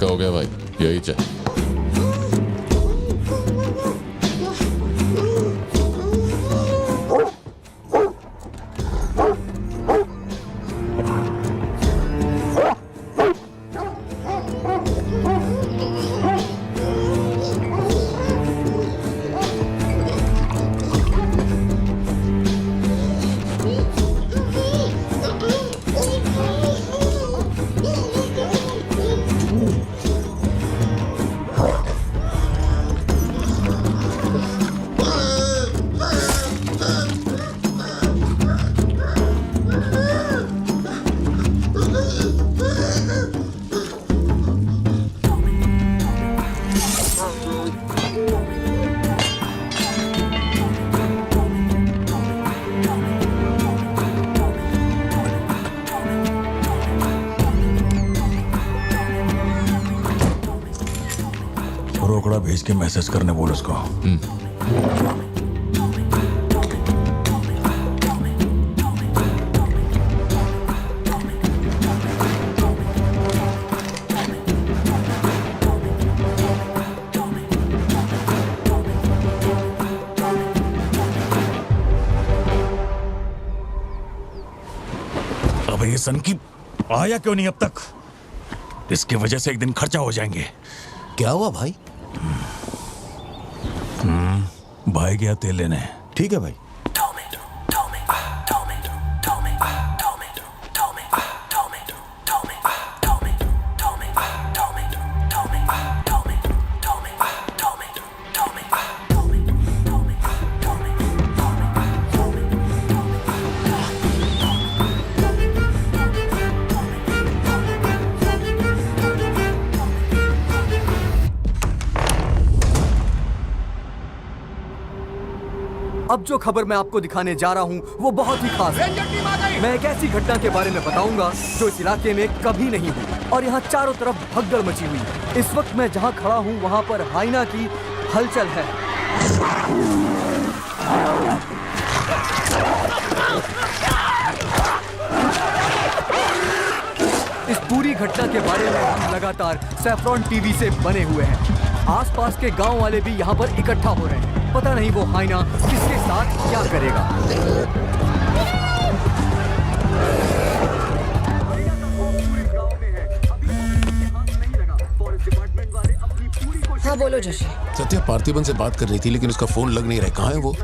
पक्का हो गया भाई, यही चाहिए। रोकड़ा भेज के मैसेज करने बोल उसको। अब ये सन की आया क्यों नहीं अब तक? इसकी वजह से एक दिन खर्चा हो जाएंगे। क्या हुआ भाई? भाई गया तेल लेने। ठीक है भाई। अब जो खबर मैं आपको दिखाने जा रहा हूँ वो बहुत ही खास है। मैं एक ऐसी घटना के बारे में बताऊंगा जो इस इलाके में कभी नहीं हुई और यहाँ चारों तरफ भगदड़ मची हुई है। इस वक्त मैं जहाँ खड़ा हूँ वहाँ पर हाइना की हलचल है। इस पूरी घटना के बारे में हम लगातार सैफरॉन टीवी से बने हुए हैं। आसपास के गांव वाले भी यहाँ पर इकट्ठा हो रहे हैं। पता नहीं वो हाइना किसके साथ क्या करेगा। हाँ बोलो जोशी। सत्या पार्थिबन से बात कर रही थी लेकिन उसका फोन लग नहीं रहा है। कहाँ है वो?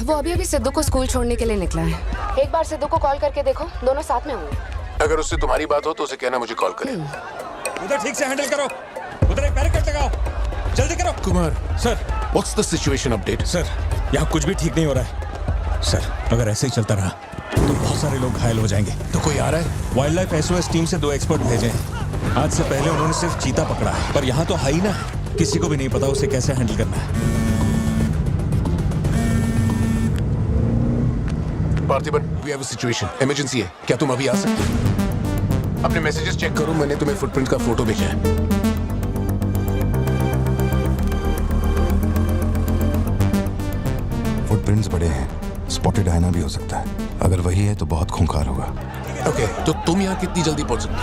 वो अभी सिद्धू को स्कूल छोड़ने के लिए निकला है। एक बार सिद्धू को कॉल करके देखो, दोनों साथ में होंगे। अगर उससे तुम्हारी बात हो तो उसे कहना मुझे कॉल करे। उधर ठीक से हैंडल करो, उधर एक बैरिकेड लगाओ, जल्दी करो। Kumar sir, what's the situation update? Sir यहाँ कुछ भी ठीक नहीं हो रहा है सर। अगर ऐसे ही चलता रहा तो बहुत सारे लोग घायल हो जाएंगे। तो कोई आ रहा है? वाइल्ड लाइफ एसओएस टीम से 2 एक्सपर्ट भेजे हैं। आज से पहले उन्होंने सिर्फ चीता पकड़ा है, पर यहाँ तो हाइना है। किसी को भी नहीं पता उसे कैसे हैंडल करना है। Parthiban, we have a situation, emergency है। क्या तुम अभी आ सकते हो? अपने मैसेजेस चेक करो, मैंने तुम्हें फुटप्रिंट का फोटो भेजा है। फुटप्रिंट्स बड़े हैं, स्पॉटेड हाइना भी हो सकता है। अगर वही है तो बहुत खूंखार होगा। ओके, तो तुम यहाँ कितनी जल्दी पहुंच सकते हो?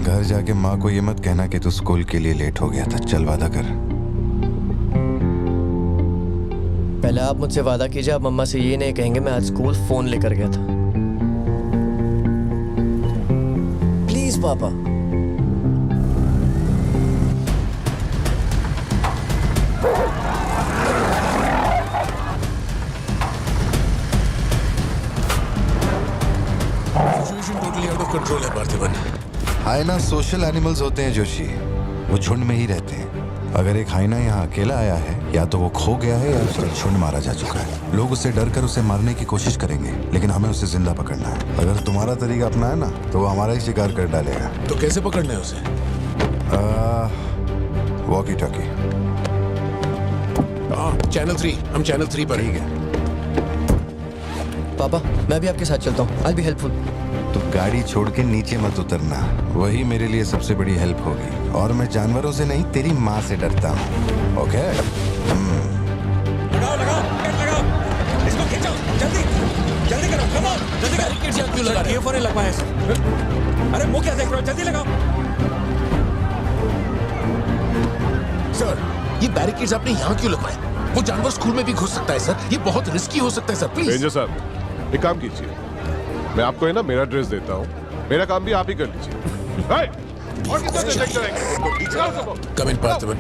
घर जाके माँ को ये मत कहना कि तू स्कूल के लिए लेट हो गया था। चल वादा कर। पहले आप मुझसे वादा कीजिए, आप मम्मा से ये नहीं कहेंगे मैं आज स्कूल फोन लेकर गया था। प्लीज पापा। Situation totally out of control है पार्थिबन। हाइना सोशल एनिमल्स होते हैं जोशी, वो झुंड में ही रहते हैं। अगर एक हाइना यहाँ अकेला आया है, या तो वो खो गया है या उसका झुंड मारा जा चुका है। लोग उससे डर कर उसे मारने की कोशिश करेंगे, लेकिन हमें उसे जिंदा पकड़ना है। अगर तुम्हारा तरीका अपना है ना, तो वो हमारा ही शिकार कर डालेगा। तो कैसे पकड़ना है उसे? Walkie talkie. चैनल 3, हम चैनल 3 पर। ठीक है। पापा मैं भी आपके साथ चलता हूँ। आई बी हेल्पफुल। तो गाड़ी छोड़ के नीचे मत उतरना, वही मेरे लिए सबसे बड़ी हेल्प होगी। और मैं जानवरों से नहीं, तेरी माँ से डरता हूँ। ओके? लगाओ लगाओ लगाओ, इसको खींचो, जल्दी जल्दी करो, कम ऑन, जल्दी करो। क्यों लगा रहे हो? ये लगवाया सर। अरे मुंह क्या देख रहे हो, जल्दी लगाओ। सर, ये बैरिकेड्स आपने यहाँ क्यों लगवाए? वो जानवर स्कूल में भी घुस सकता है सर, ये बहुत रिस्की हो सकता है सर, प्लीज। रेंजर साहब, एक काम कीजिए, मैं आपको है ना मेरा ड्रेस देता हूँ, मेरा काम भी आप ही कर लीजिए। और कितना चेक करेंगे? कम इन पार्थिवन।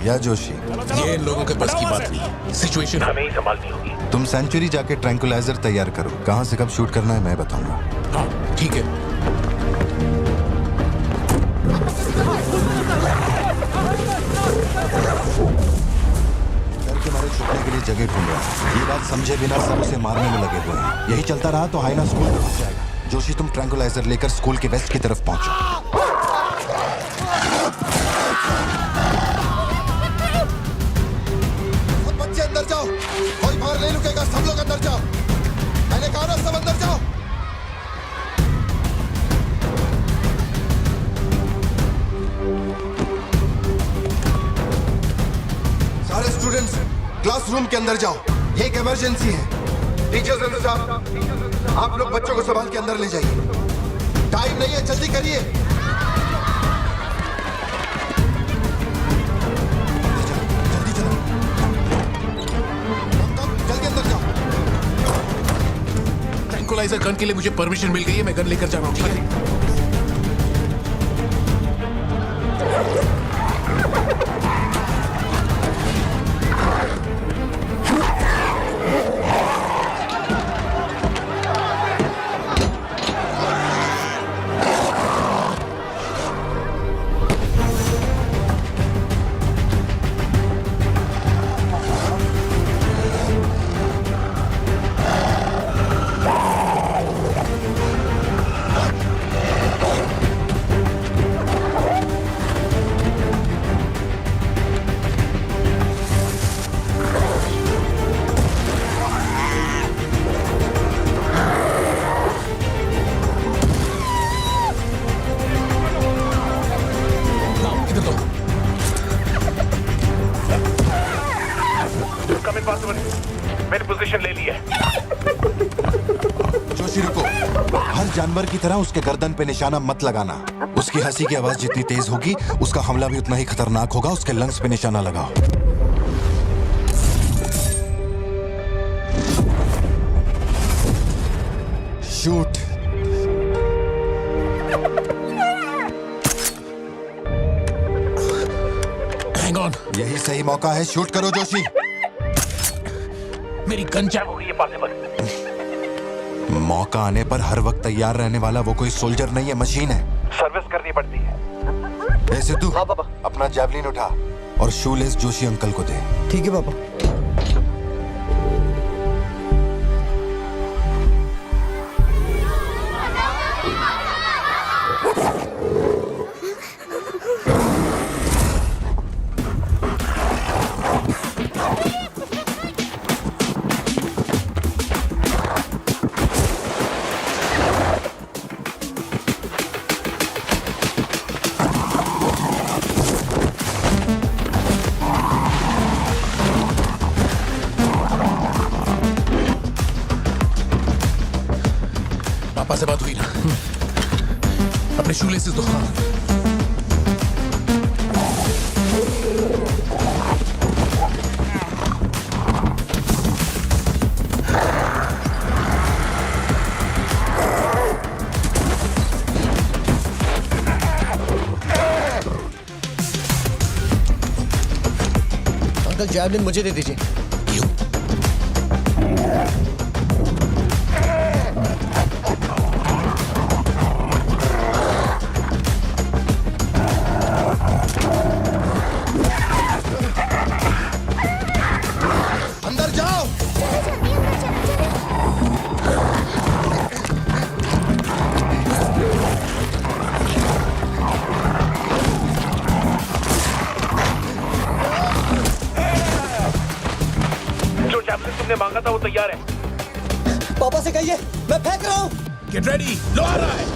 या जोशी, ये इन लोगों के बस की बात नहीं है, सिचुएशन हमें ही संभालनी होगी। तुम सेंचुरी जाके ट्रैंकुलाइजर तैयार करो। कहाँ से कब शूट करना है मैं बताऊंगा। हाँ ठीक है। डर के मारे छुपने के लिए जगह ढूंढ रहा है। ये बात समझे बिना सब उसे मारने में लगे हुए हैं। यही चलता रहा तो हाइना स्कूल में घुस जाएगा। जोशी, तुम ट्रैंकुलाइजर लेकर स्कूल के वेस्ट की तरफ पहुंचो। सब बच्चे अंदर जाओ, कोई बाहर नहीं रुकेगा, सब लोग अंदर जाओ। मैंने कहा ना, सब अंदर जाओ। सारे स्टूडेंट्स क्लासरूम के अंदर जाओ, ये एक इमरजेंसी है। टीचर्स एंड स्टाफ, आप लोग बच्चों को संभाल के अंदर ले जाइए। टाइम नहीं है, जल्दी करिए। जल्दी चलो, जल्दी अंदर जाओ। ट्रैंकुलाइजर गन के लिए मुझे परमिशन मिल गई है, मैं गन लेकर जा रहा हूँ, ठीक है? मैंने पोजीशन ले ली है। जोशी रुको, हर जानवर की तरह उसके गर्दन पे निशाना मत लगाना। उसकी हंसी की आवाज जितनी तेज होगी, उसका हमला भी उतना ही खतरनाक होगा। उसके लंग्स पे निशाना लगाओ। शूट। हैंग ऑन, यही सही मौका है, शूट करो जोशी। मेरी गन जैम हो गई है पॉसिबल। मौका आने पर हर वक्त तैयार रहने वाला वो कोई सोल्जर नहीं है, मशीन है। सर्विस करनी पड़ती है। ए सिद्धू, हाँ पापा। अपना जैवलिन उठा और शूलेस जोशी अंकल को दे। ठीक है पापा। पापा से बात हुई ना? अपने शूलेसेस दो। अंकल जैवलिन मुझे दे दीजिए। क्यों? अंदर जाओ। जो जैवलिन तुमने मांगा था वो तैयार है। पापा से कहिए मैं फेंक रहा हूँ। गेट रेडी, लो आ रहा है।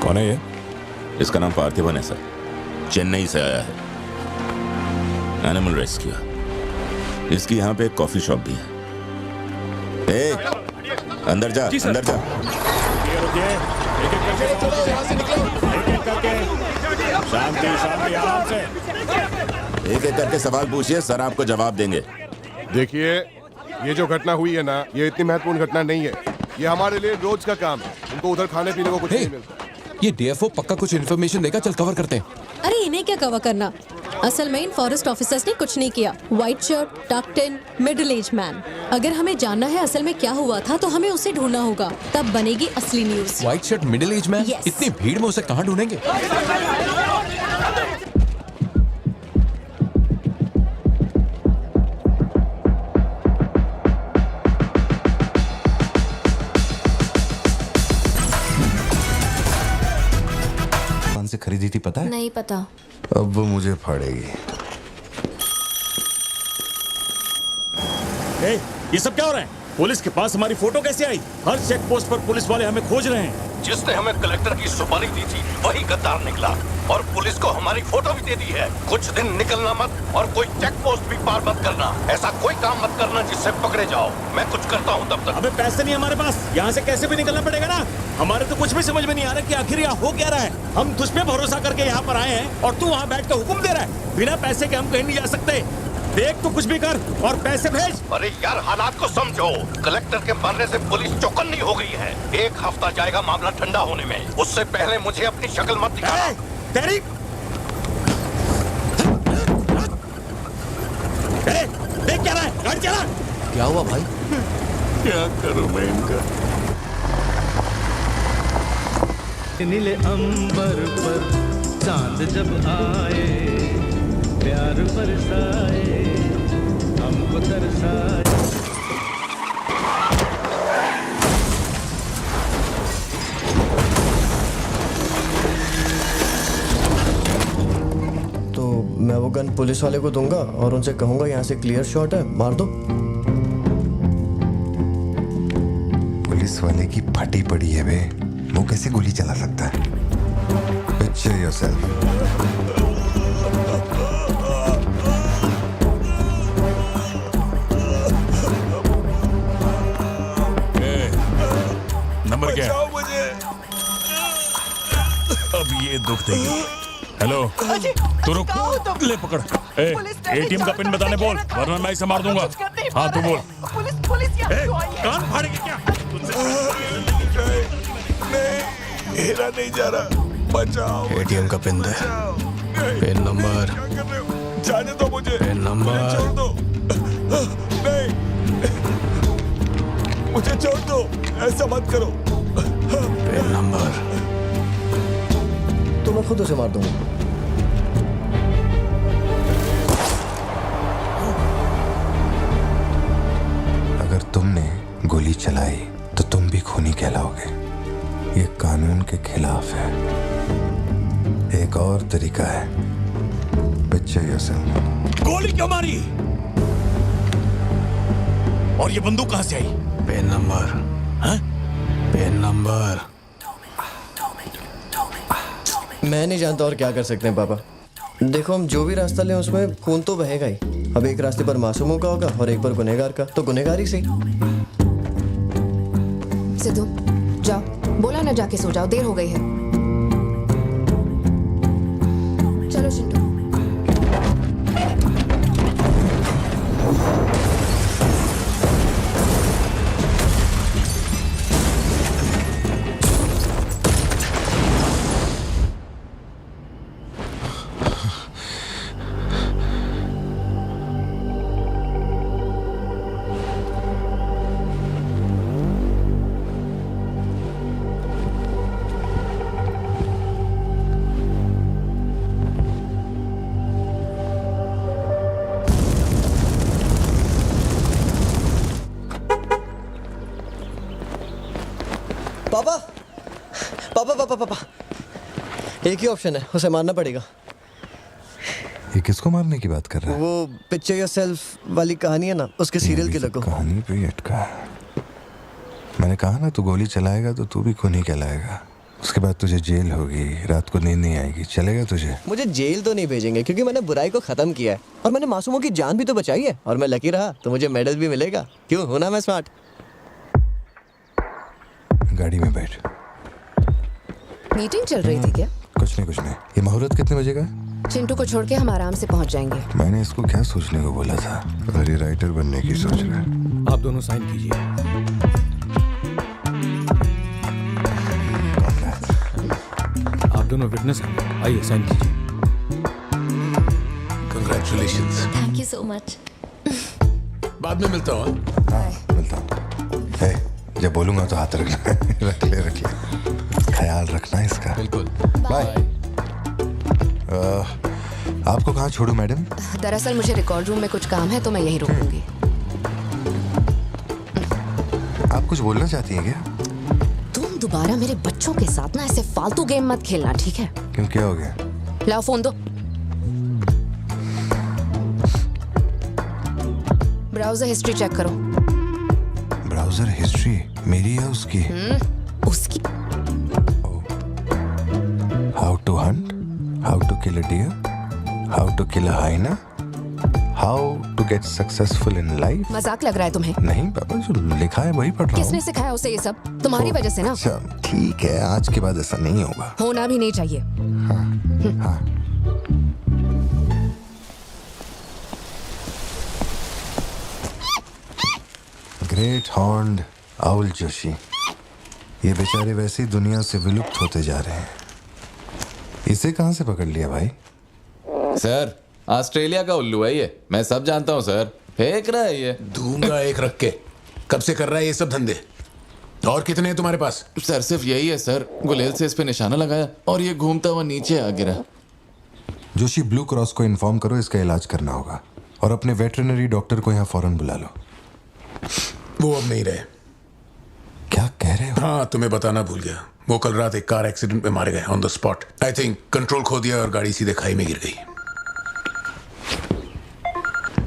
कौन है ये? इसका नाम पार्थिवन है सर, चेन्नई से आया है, एनिमल रेस्क्यू। इसकी यहाँ पे एक कॉफी शॉप भी है। अंदर जा, अंदर जा। शांति शांति, आराम से। एक एक करके सवाल पूछिए, सर आपको जवाब देंगे। देखिए, ये जो घटना हुई है ना, ये इतनी महत्वपूर्ण घटना नहीं है। ये हमारे लिए रोज का काम है। उनको उधर खाने पीने को कुछ नहीं मिलता। ये डीएफओ पक्का कुछ इन्फॉर्मेशन देगा, चल कवर करते हैं। अरे इन्हें क्या कवर करना, असल में इन फॉरेस्ट ऑफिसर्स ने कुछ नहीं किया। व्हाइट शर्ट, टक्ड इन, मिडिल एज मैन। अगर हमें जानना है असल में क्या हुआ था तो हमें उसे ढूंढना होगा, तब बनेगी असली news. White shirt, middle age man, Yes. इतनी भीड़ में उसे कहाँ ढूंढेंगे? से खरीदी थी पता है? नहीं पता। अब वो मुझे फाड़ेगी। ये सब क्या हो रहा है? पुलिस के पास हमारी फोटो कैसे आई? हर चेक पोस्ट पर पुलिस वाले हमें खोज रहे हैं। जिसने हमें कलेक्टर की सुपारी दी थी वही गद्दार निकला और पुलिस को हमारी फोटो भी दे दी है। कुछ दिन निकलना मत और कोई चेक पोस्ट भी पार मत करना। ऐसा कोई काम मत करना जिससे पकड़े जाओ। मैं कुछ करता हूँ तब तक। अबे पैसे नहीं हमारे पास, यहाँ से कैसे भी निकलना पड़ेगा ना। हमारे तो कुछ भी समझ में नहीं आ रहा कि आखिर यहाँ हो क्या रहा है। हम तुझ पे भरोसा करके यहाँ पर आए हैं और तू वहाँ बैठ कर हुक्म दे रहा है। बिना पैसे के हम कहीं नहीं जा सकते। देख तो कुछ भी कर और पैसे भेज। अरे यार, हालात को समझो। कलेक्टर के मरने से पुलिस चौकन्नी हो गई है। 1 हफ्ता जाएगा मामला ठंडा होने में। उससे पहले मुझे अपनी शक्ल मत दिखाना। तेरी देख क्या रहा है, गाड़ी चला। क्या हुआ भाई? क्या करूं मैं इनका? नीले अंबर पर चांद जब आए, प्यार बरसाए, हमको तरसाए। तो मैं वो गन पुलिस वाले को दूंगा और उनसे कहूंगा यहाँ से क्लियर शॉट है, मार दो। पुलिस वाले की फटी पड़ी है बे, वो कैसे गोली चला सकता है? Picture yourself. नंबर क्या है? मुझे अब ये दुख देगी। हेलो, तू रुक, ले पकड़। एटीएम का पिन बताने बोल, वरना मैं इसे मार दूंगा। हाँ तू बोल। कान फाड़ेगी क्या? मेरा नहीं जा रहा, बचाओ। एटीएम का पिन दे। Pin number. जाने दो मुझे। Pin number. छोड़ दो। नहीं, मुझे छोड़ दो, ऐसा मत करो। Pin number. तो मैं खुद उसे मार दूंगा। अगर तुमने गोली चलाई तो तुम भी खूनी कहलाओगे। ये कानून के खिलाफ है। एक और तरीका है। Picture yourself. गोली क्यों मारी? और ये बंदूक कहाँ से आई? Pin number. हाँ? Pin number. मैं नहीं जानता और क्या कर सकते हैं पापा। देखो हम जो भी रास्ता लें उसमें खून तो बहेगा ही। अब एक रास्ते पर मासूमों का होगा और एक पर गुनहगार का, तो गुनहगार ही सही। सिद्धू जाओ, बोला ना जाके सो जाओ, देर हो गई है। चलो चिंटू। पापा पापा पापा पापा, एक ही ऑप्शन है, उसे मारना पड़ेगा। ये किसको मारने की बात कर रहा है? वो पिक्चर योरसेल्फ वाली कहानी है ना, उसके सीरियल किलर को। कहानी पे ही अटका है। मैंने कहा ना तू गोली चलाएगा तो तू भी खून ही कहलाएगा। उसके बाद तुझे जेल होगी, रात को नींद नहीं आएगी। चलेगा तुझे? मुझे जेल तो नहीं भेजेंगे क्योंकि मैंने बुराई को खत्म किया है और मैंने मासूमों की जान भी तो बचाई है, और मैं लकी रहा तो मुझे मेडल भी मिलेगा। क्यों, होना मैं स्मार्ट। गाड़ी में बैठ। मीटिंग चल रही थी क्या? कुछ नहीं। ये मुहूर्त कितने बजे का? चिंटू को छोड़ के हम आराम से पहुंच जाएंगे। मैंने इसको क्या सोचने को बोला था? अरे राइटर बनने की सोच रहा है। आप दोनों साइन कीजिए। आप दोनों विटनेस हैं, आइए साइन कीजिए। Congratulations. Thank you so much. बाद में मिलता हूँ। हाँ मिलता हूँ। है, जब बोलूंगा तो हाथ रखना। रख ले ख्याल रखना इसका। बिल्कुल। बाय। आपको कहाँ छोड़ूं मैडम? दरअसल मुझे रिकॉर्ड रूम में कुछ काम है तो मैं यहीं रुकूंगी। आप कुछ बोलना चाहती हैं क्या? तुम दोबारा मेरे बच्चों के साथ ना ऐसे फालतू गेम मत खेलना, ठीक है? क्यों, क्या हो गया? लाओ फोन दो। ब्राउजर हिस्ट्री चेक करो। ब्राउजर हिस्ट्री मेरी या उसकी? उसकी। How to hunt, how to kill a deer, how to kill a hyena, how to get successful in life. मजाक लग रहा है तुम्हें? नहीं पापा, जो लिखा है वही पढ़ रहा हूँ। किसने सिखाया उसे ये सब? तुम्हारी वजह से ना। अच्छा ठीक है, आज के बाद ऐसा नहीं होगा। होना भी नहीं चाहिए। हाँ। ग्रेट हॉर्न्ड आउल जोशी, ये बेचारे वैसे ही दुनिया से विलुप्त होते जा रहे हैं। इसे कहाँ से पकड़ लिया भाई? सर ऑस्ट्रेलिया का उल्लू है ये, मैं सब जानता हूँ सर। फेंक रहा है ये। दूंगा एक रख के। कब से कर रहा है ये सब धंधे? और कितने हैं तुम्हारे पास? सर सिर्फ यही है सर, गुलेल से इस पे निशाना लगाया और ये घूमता हुआ नीचे आ गिरा। जोशी, ब्लू क्रॉस को इन्फॉर्म करो, इसका इलाज करना होगा, और अपने वेटरनरी डॉक्टर को यहाँ फौरन बुला लो। वो अब नहीं रहे। क्या कह रहे हो? हाँ, तुम्हें बताना भूल गया। वो कल रात एक कार एक्सीडेंट में मारे गए on the spot. I think control खो दिया और गाड़ी सीधे खाई में गिर गई।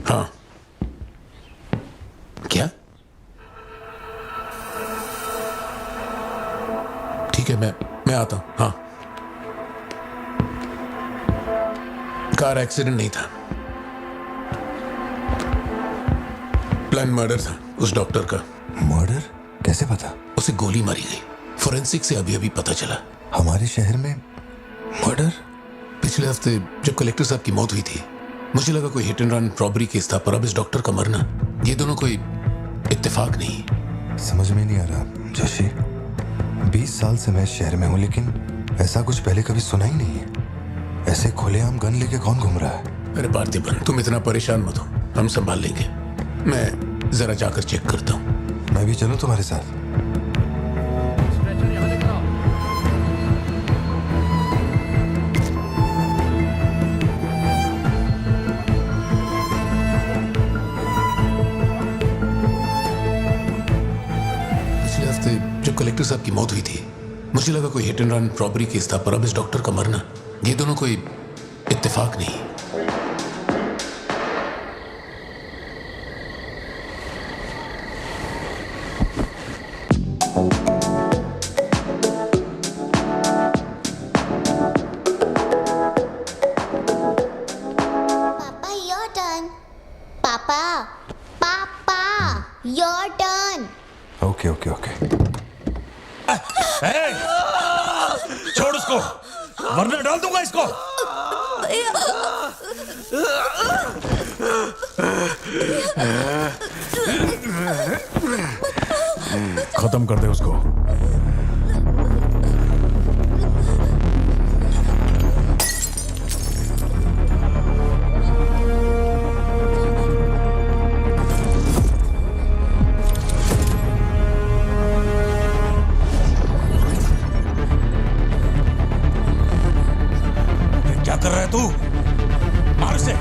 हाँ। क्या? ठीक है, मैं आता हूं। हाँ, कार एक्सीडेंट नहीं था, प्लान मर्डर था उस डॉक्टर का। मर्डर? कैसे पता? उसे गोली मारी गई। फोरेंसिक से अभी अभी पता चला। हमारे शहर में मर्डर? पिछले हफ्ते जब कलेक्टर साहब की मौत हुई थी, मुझे लगा कोई hit and run robbery case था, पर अब इस डॉक्टर का मरना, ये दोनों कोई इत्तेफाक नहीं। समझ में नहीं आ रहा जोशी। 20 साल से मैं इस शहर में हूँ, लेकिन ऐसा कुछ पहले कभी सुना ही नहीं है। ऐसे खुलेआम गन लेके कौन घूम रहा है? अरे पार्थिबन, तुम इतना परेशान मत हो, हम संभाल लेंगे। मैं जरा जाकर चेक करता हूँ। मैं भी चलूं तुम्हारे साथ? पिछले हफ्ते जब कलेक्टर साहब की मौत हुई थी, मुझे लगा कोई hit and run robbery case था, पर अब इस डॉक्टर का मरना, ये दोनों कोई इत्तेफाक नहीं। Your turn. Okay okay okay. छोड़ उसको, वरना डाल दूंगा इसको। खत्म कर दे उसको। क्या कर रहा है तू? मार उसे।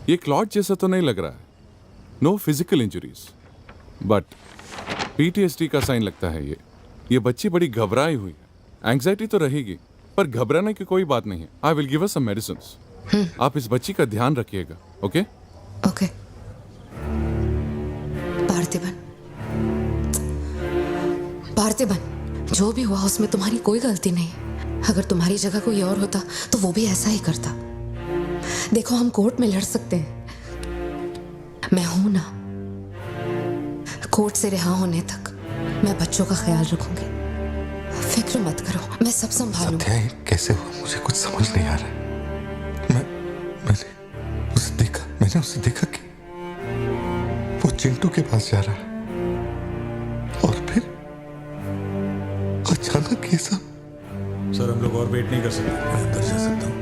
ये क्लॉट जैसा तो नहीं लग रहा है। No physical injuries, but PTSD का साइन लगता है ये बच्ची बड़ी घबराई हुई है। एंग्जाइटी तो रहेगी, पर घबराने की कोई बात नहीं है। I will give her some medicines. आप इस बच्ची का ध्यान रखिएगा, ओके? ओके। पार्थिबन, जो भी हुआ उसमें तुम्हारी कोई गलती नहीं। अगर तुम्हारी जगह कोई और होता तो वो भी ऐसा ही करता। देखो, हम कोर्ट में लड़ सकते हैं, मैं हूं ना। कोर्ट से रिहा होने तक मैं बच्चों का ख्याल रखूंगी। फिक्र मत करो, मैं सब संभालूंगी। ये कैसे हुआ मुझे कुछ समझ नहीं आ रहा। मैंने उसे देखा कि वो चिंटू के पास जा रहा है, और फिर अचानक ये सब। सर, हम लोग और वेट नहीं कर सकते, मैं अंदर जा सकता हूँ।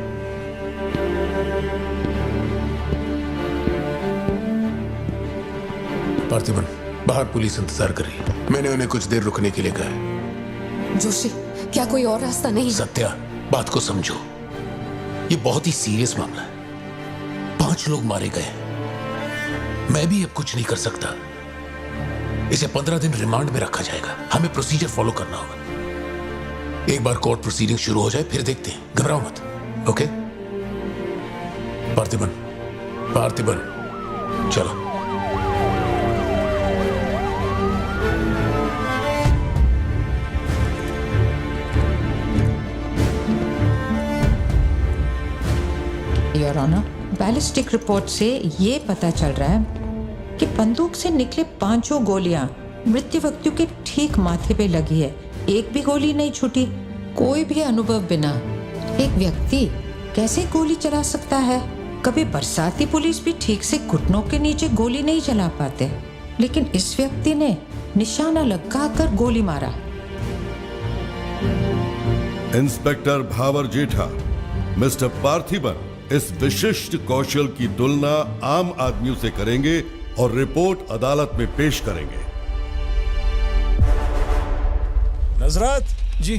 पार्थिबन, बाहर पुलिस इंतजार कर रही है। मैंने उन्हें कुछ देर रुकने के लिए कहा है। जोशी, क्या कोई और रास्ता नहीं? सत्या, बात को समझो। ये बहुत ही सीरियस मामला है। 5 लोग मारे गए। मैं भी अब कुछ नहीं कर सकता। इसे 15 दिन रिमांड में रखा जाएगा। हमें प्रोसीजर फॉलो करना होगा। एक बार कोर्ट प्रोसीडिंग शुरू हो जाए फिर देखते हैं। घबराओ मत, ओके? पार्थिबन, चलो। योर ऑनर, बैलिस्टिक रिपोर्ट से ये पता चल रहा है कि बंदूक से निकले 5 गोलियां मृत्यु व्यक्ति के ठीक माथे पे लगी है। एक भी गोली नहीं छूटी। कोई भी अनुभव बिना एक व्यक्ति कैसे गोली चला सकता है? कभी बरसाती पुलिस भी ठीक से घुटनों के नीचे गोली नहीं चला पाते, लेकिन इस व्यक्ति ने निशाना लगाकर गोली मारा। इंस्पेक्टर भावर जेठा, मिस्टर पार्थिबन इस विशिष्ट कौशल की तुलना आम आदमियों से करेंगे और रिपोर्ट अदालत में पेश करेंगे। नजरत जी,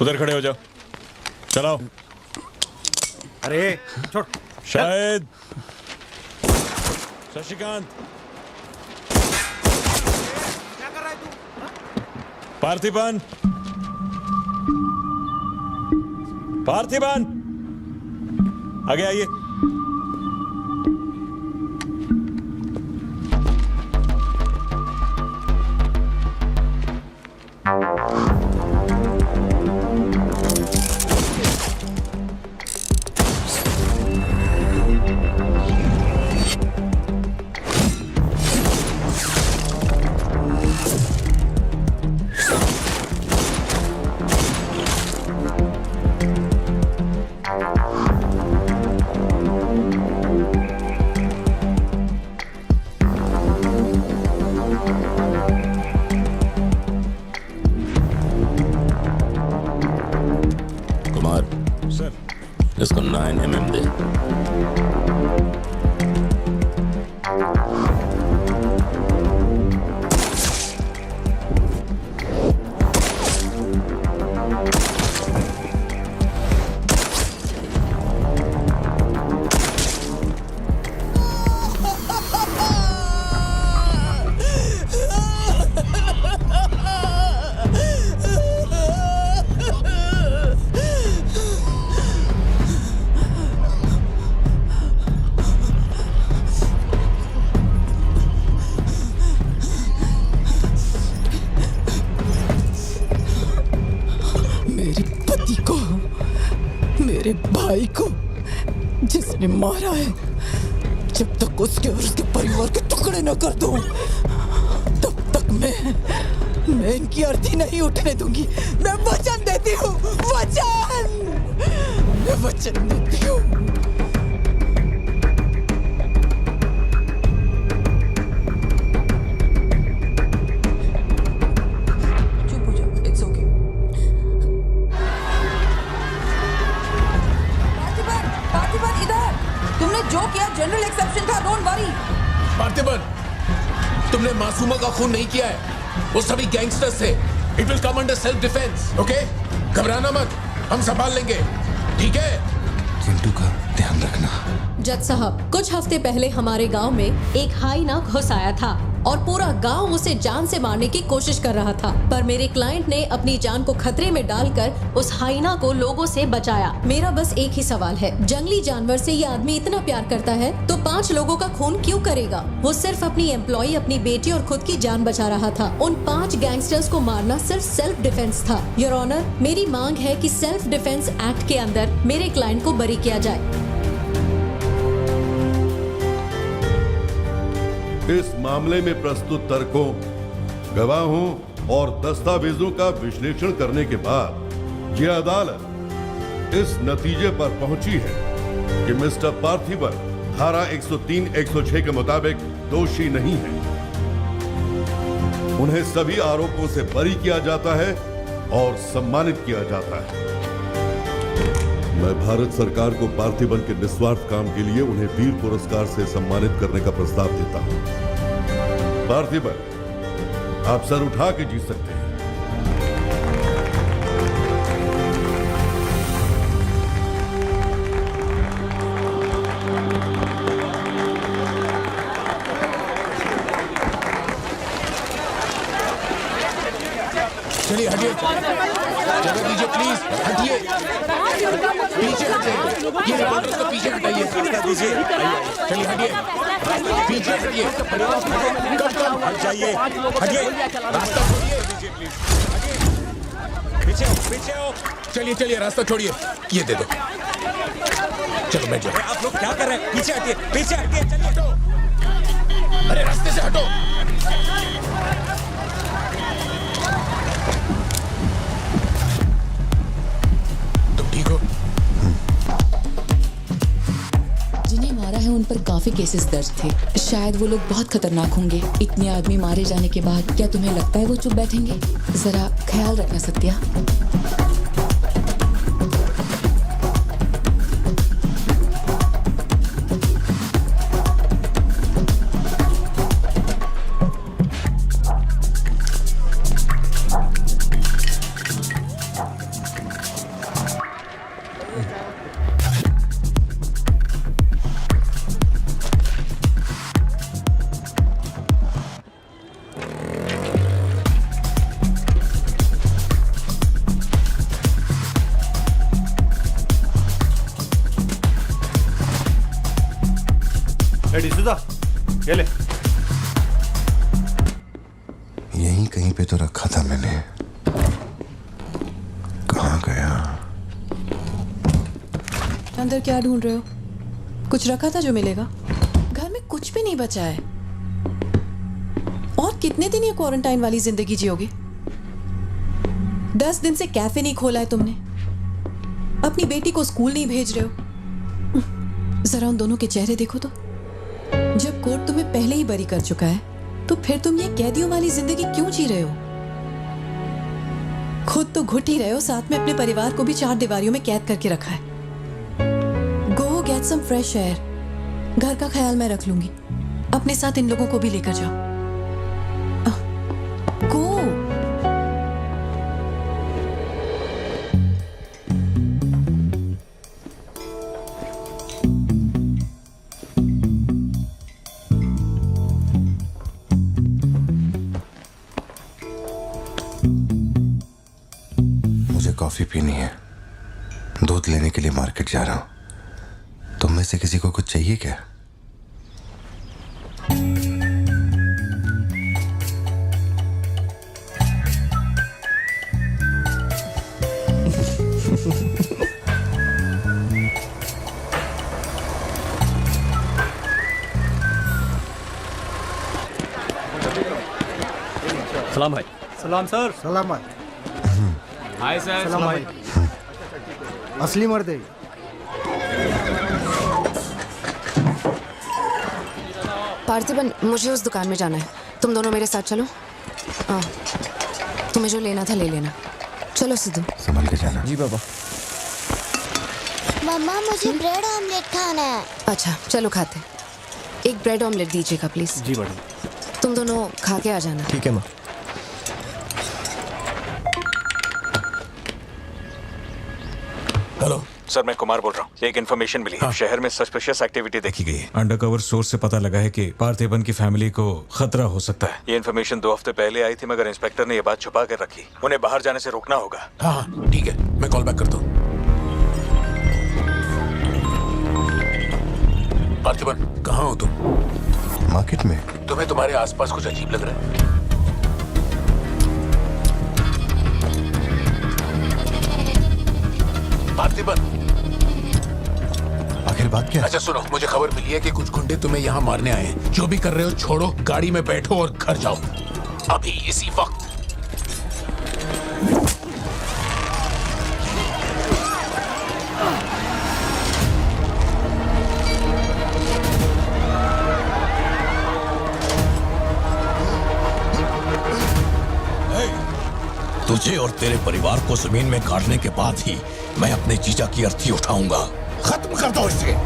उधर खड़े हो जाओ, चलाओ। अरे छोड़। शायद शशिकांत, क्या कर रहा है तू? पार्थिबन, पार्थिबन, आगे आइए। इसको 9 mm दे। मेरे भाई को जिसने मारा है, जब तक उसके और उसके परिवार के टुकड़े न कर दूं, तब तक मैं इनकी अर्थी नहीं उठने दूंगी। मैं वचन देती हूँ, मैं वचन देती हूँ। जो किया जनरल एक्सेप्शन था, डोंट वरी। पार्थिबन, तुमने मासूमा का खून नहीं किया है, वो सभी गैंगस्टर्स थे। It will come under self defence, okay? घबराना मत, हम संभाल लेंगे, ठीक है? चिंटू का ध्यान रखना। जज साहब, कुछ हफ्ते पहले हमारे गांव में एक हाइना घुस आया था और पूरा गांव उसे जान से मारने की कोशिश कर रहा था, पर मेरे क्लाइंट ने अपनी जान को खतरे में डालकर उस हाइना को लोगों से बचाया। मेरा बस एक ही सवाल है, जंगली जानवर से ये आदमी इतना प्यार करता है तो 5 लोगों का खून क्यों करेगा? वो सिर्फ अपनी एम्प्लॉय, अपनी बेटी और खुद की जान बचा रहा था। उन 5 गैंगस्टर्स को मारना सिर्फ सेल्फ डिफेंस था। योर ऑनर, मेरी मांग है कि सेल्फ डिफेंस एक्ट के अंदर मेरे क्लाइंट को बरी किया जाए। इस मामले में प्रस्तुत तर्कों, गवाहों और दस्तावेजों का विश्लेषण करने के बाद यह अदालत इस नतीजे पर पहुंची है कि मिस्टर पार्थिबन धारा 103-106 के मुताबिक दोषी नहीं है। उन्हें सभी आरोपों से बरी किया जाता है और सम्मानित किया जाता है। मैं भारत सरकार को पार्थिबन के निस्वार्थ काम के लिए उन्हें वीर पुरस्कार से सम्मानित करने का प्रस्ताव देता हूं। पार्थिबन, आप सर उठा के जी सकते हैं। चलिए हटिए, जगह दीजिए प्लीज, हटिए, पीछे हटिए, ये रिपोर्टर्स को पीछे हटाइए, दीजिए, चलिए हटिए, पीछे हटिए, हट जाइए, हटिए, रास्ता छोड़िए, पीछे हो, पीछे हो। चलिए चलिए, रास्ता छोड़िए, ये दे दो, चलो बैठ जाओ। आप लोग क्या कर रहे हैं? पीछे हटिए, पीछे हटिए, चलिए। हटो, अरे रास्ते से हटो। जिन्हें मारा है उन पर काफी केसेस दर्ज थे। शायद वो लोग बहुत खतरनाक होंगे। इतने आदमी मारे जाने के बाद क्या तुम्हें लगता है वो चुप बैठेंगे? जरा ख्याल रखना सत्या। डिसूजा ये ले। यहीं कहीं पे तो रखा था मैंने, कहाँ गया? अंदर क्या ढूंढ रहे हो? कुछ रखा था जो मिलेगा? घर में कुछ भी नहीं बचा है। और कितने दिन ये क्वारंटाइन वाली जिंदगी जियोगी? 10 दिन से कैफे नहीं खोला है तुमने, अपनी बेटी को स्कूल नहीं भेज रहे हो। जरा उन दोनों के चेहरे देखो तो। जब कोर्ट तुम्हें पहले ही बरी कर चुका है तो फिर तुम ये कैदियों वाली जिंदगी क्यों जी रहे हो? खुद तो घुट ही रहे हो, साथ में अपने परिवार को भी 4 दीवारियों में कैद करके रखा है। Go get some fresh air. घर का ख्याल मैं रख लूंगी, अपने साथ इन लोगों को भी लेकर जाओ। गो। कॉफी पीनी है, दूध लेने के लिए मार्केट जा रहा हूं। तुम में से किसी को कुछ चाहिए क्या? सलाम भाई। सलाम सर। सलाम भाई। Hi sir. सलाम भाई। असली मर्द है। पार्थिबन, मुझे उस दुकान में जाना है, तुम दोनों मेरे साथ चलो। तुम्हें जो लेना था ले लेना। चलो सिद्धू। संभल के जाना। जी बाबा। मम्मा मुझे ब्रेड ऑमलेट खाना है। अच्छा चलो खाते। एक ब्रेड ऑमलेट दीजिएगा प्लीज। जी मैडम। तुम दोनों खा के आ जाना। ठीक है माँ। हेलो सर, मैं कुमार बोल रहा हूँ। एक इन्फॉर्मेशन मिली है। शहर में सस्पिशियस एक्टिविटी देखी गई है। अंडरकवर सोर्स से पता लगा है कि पार्थिबन की फैमिली को खतरा हो सकता है। ये इन्फॉर्मेशन 2 हफ्ते पहले आई थी, मगर इंस्पेक्टर ने ये बात छुपा कर रखी। उन्हें बाहर जाने से रोकना होगा। हाँ ठीक है, मैं कॉल बैक करता हूँ। पार्थिबन, कहाँ हो तुम? मार्केट में। तुम्हें तुम्हारे आसपास कुछ अजीब लग रहा है? पार्थिबन, आखिर बात क्या? अच्छा सुनो, मुझे खबर मिली है कि कुछ गुंडे तुम्हें यहाँ मारने आए हैं। जो भी कर रहे हो छोड़ो, गाड़ी में बैठो और घर जाओ अभी इसी वक्त। तुझे और तेरे परिवार को जमीन में गाड़ने के बाद ही मैं अपने जीजा की अर्थी उठाऊंगा। खत्म कर दो इसे।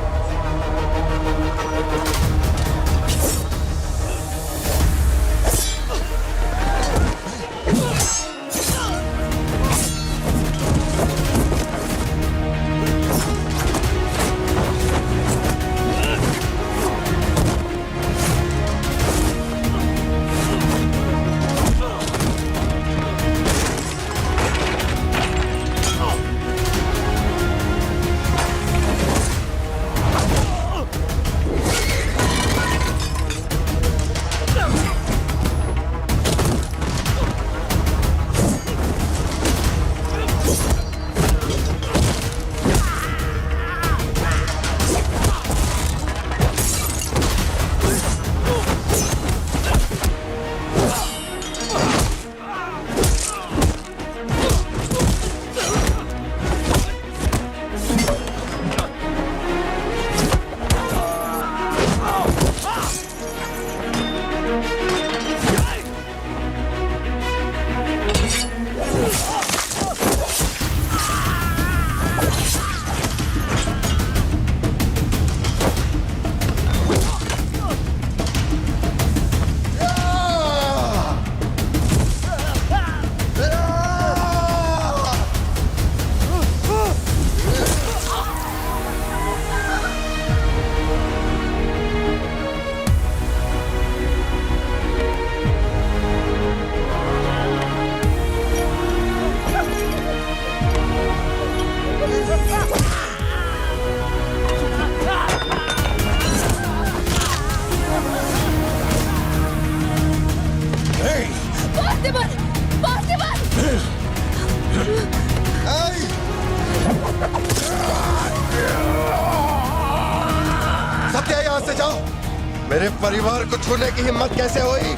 मेरे परिवार को छूने की हिम्मत कैसे हुई?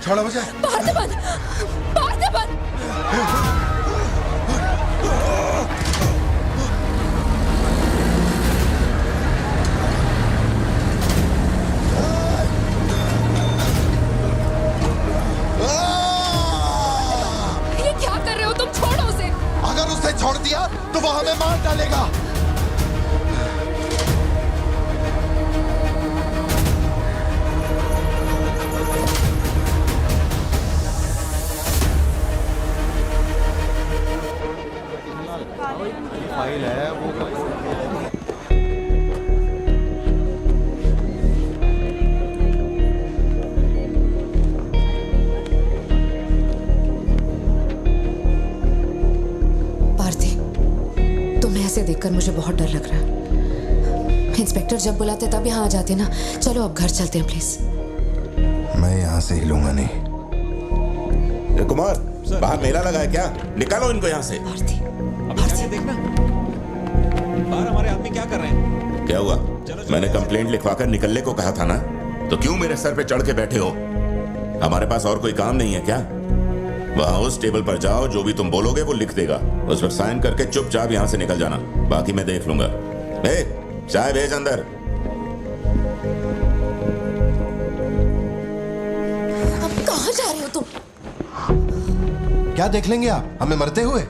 छोड़ो मुझे। पार्थिबन! पार्थिबन! ये क्या कर रहे हो तुम? छोड़ो उसे। अगर उसे छोड़ दिया तो वो हमें मार डालेगा। फाइल है वो। पार्थी, तुम्हें ऐसे देखकर मुझे बहुत डर लग रहा है। इंस्पेक्टर जब बुलाते तब यहाँ आ जाते ना। चलो अब घर चलते हैं प्लीज। मैं यहाँ से हिलूंगा नहीं। कुमार, बाहर मेला लगा है क्या? निकालो इनको यहाँ से। देखना बाहर हमारे आदमी क्या कर रहे हैं। क्या हुआ? मैंने कंप्लेंट लिखवाकर निकलने को कहा था ना, तो क्यों मेरे सर पे चढ़ के बैठे हो? हमारे पास और कोई काम नहीं है क्या? वहां उस टेबल पर जाओ, जो भी तुम बोलोगे वो लिख देगा। उस पर साइन करके चुपचाप यहाँ से निकल जाना, बाकी मैं देख लूंगा। चाय भेज अंदर। अब कहाँ जा रहे हो तुम? क्या देख लेंगे आप हमें मरते हुए?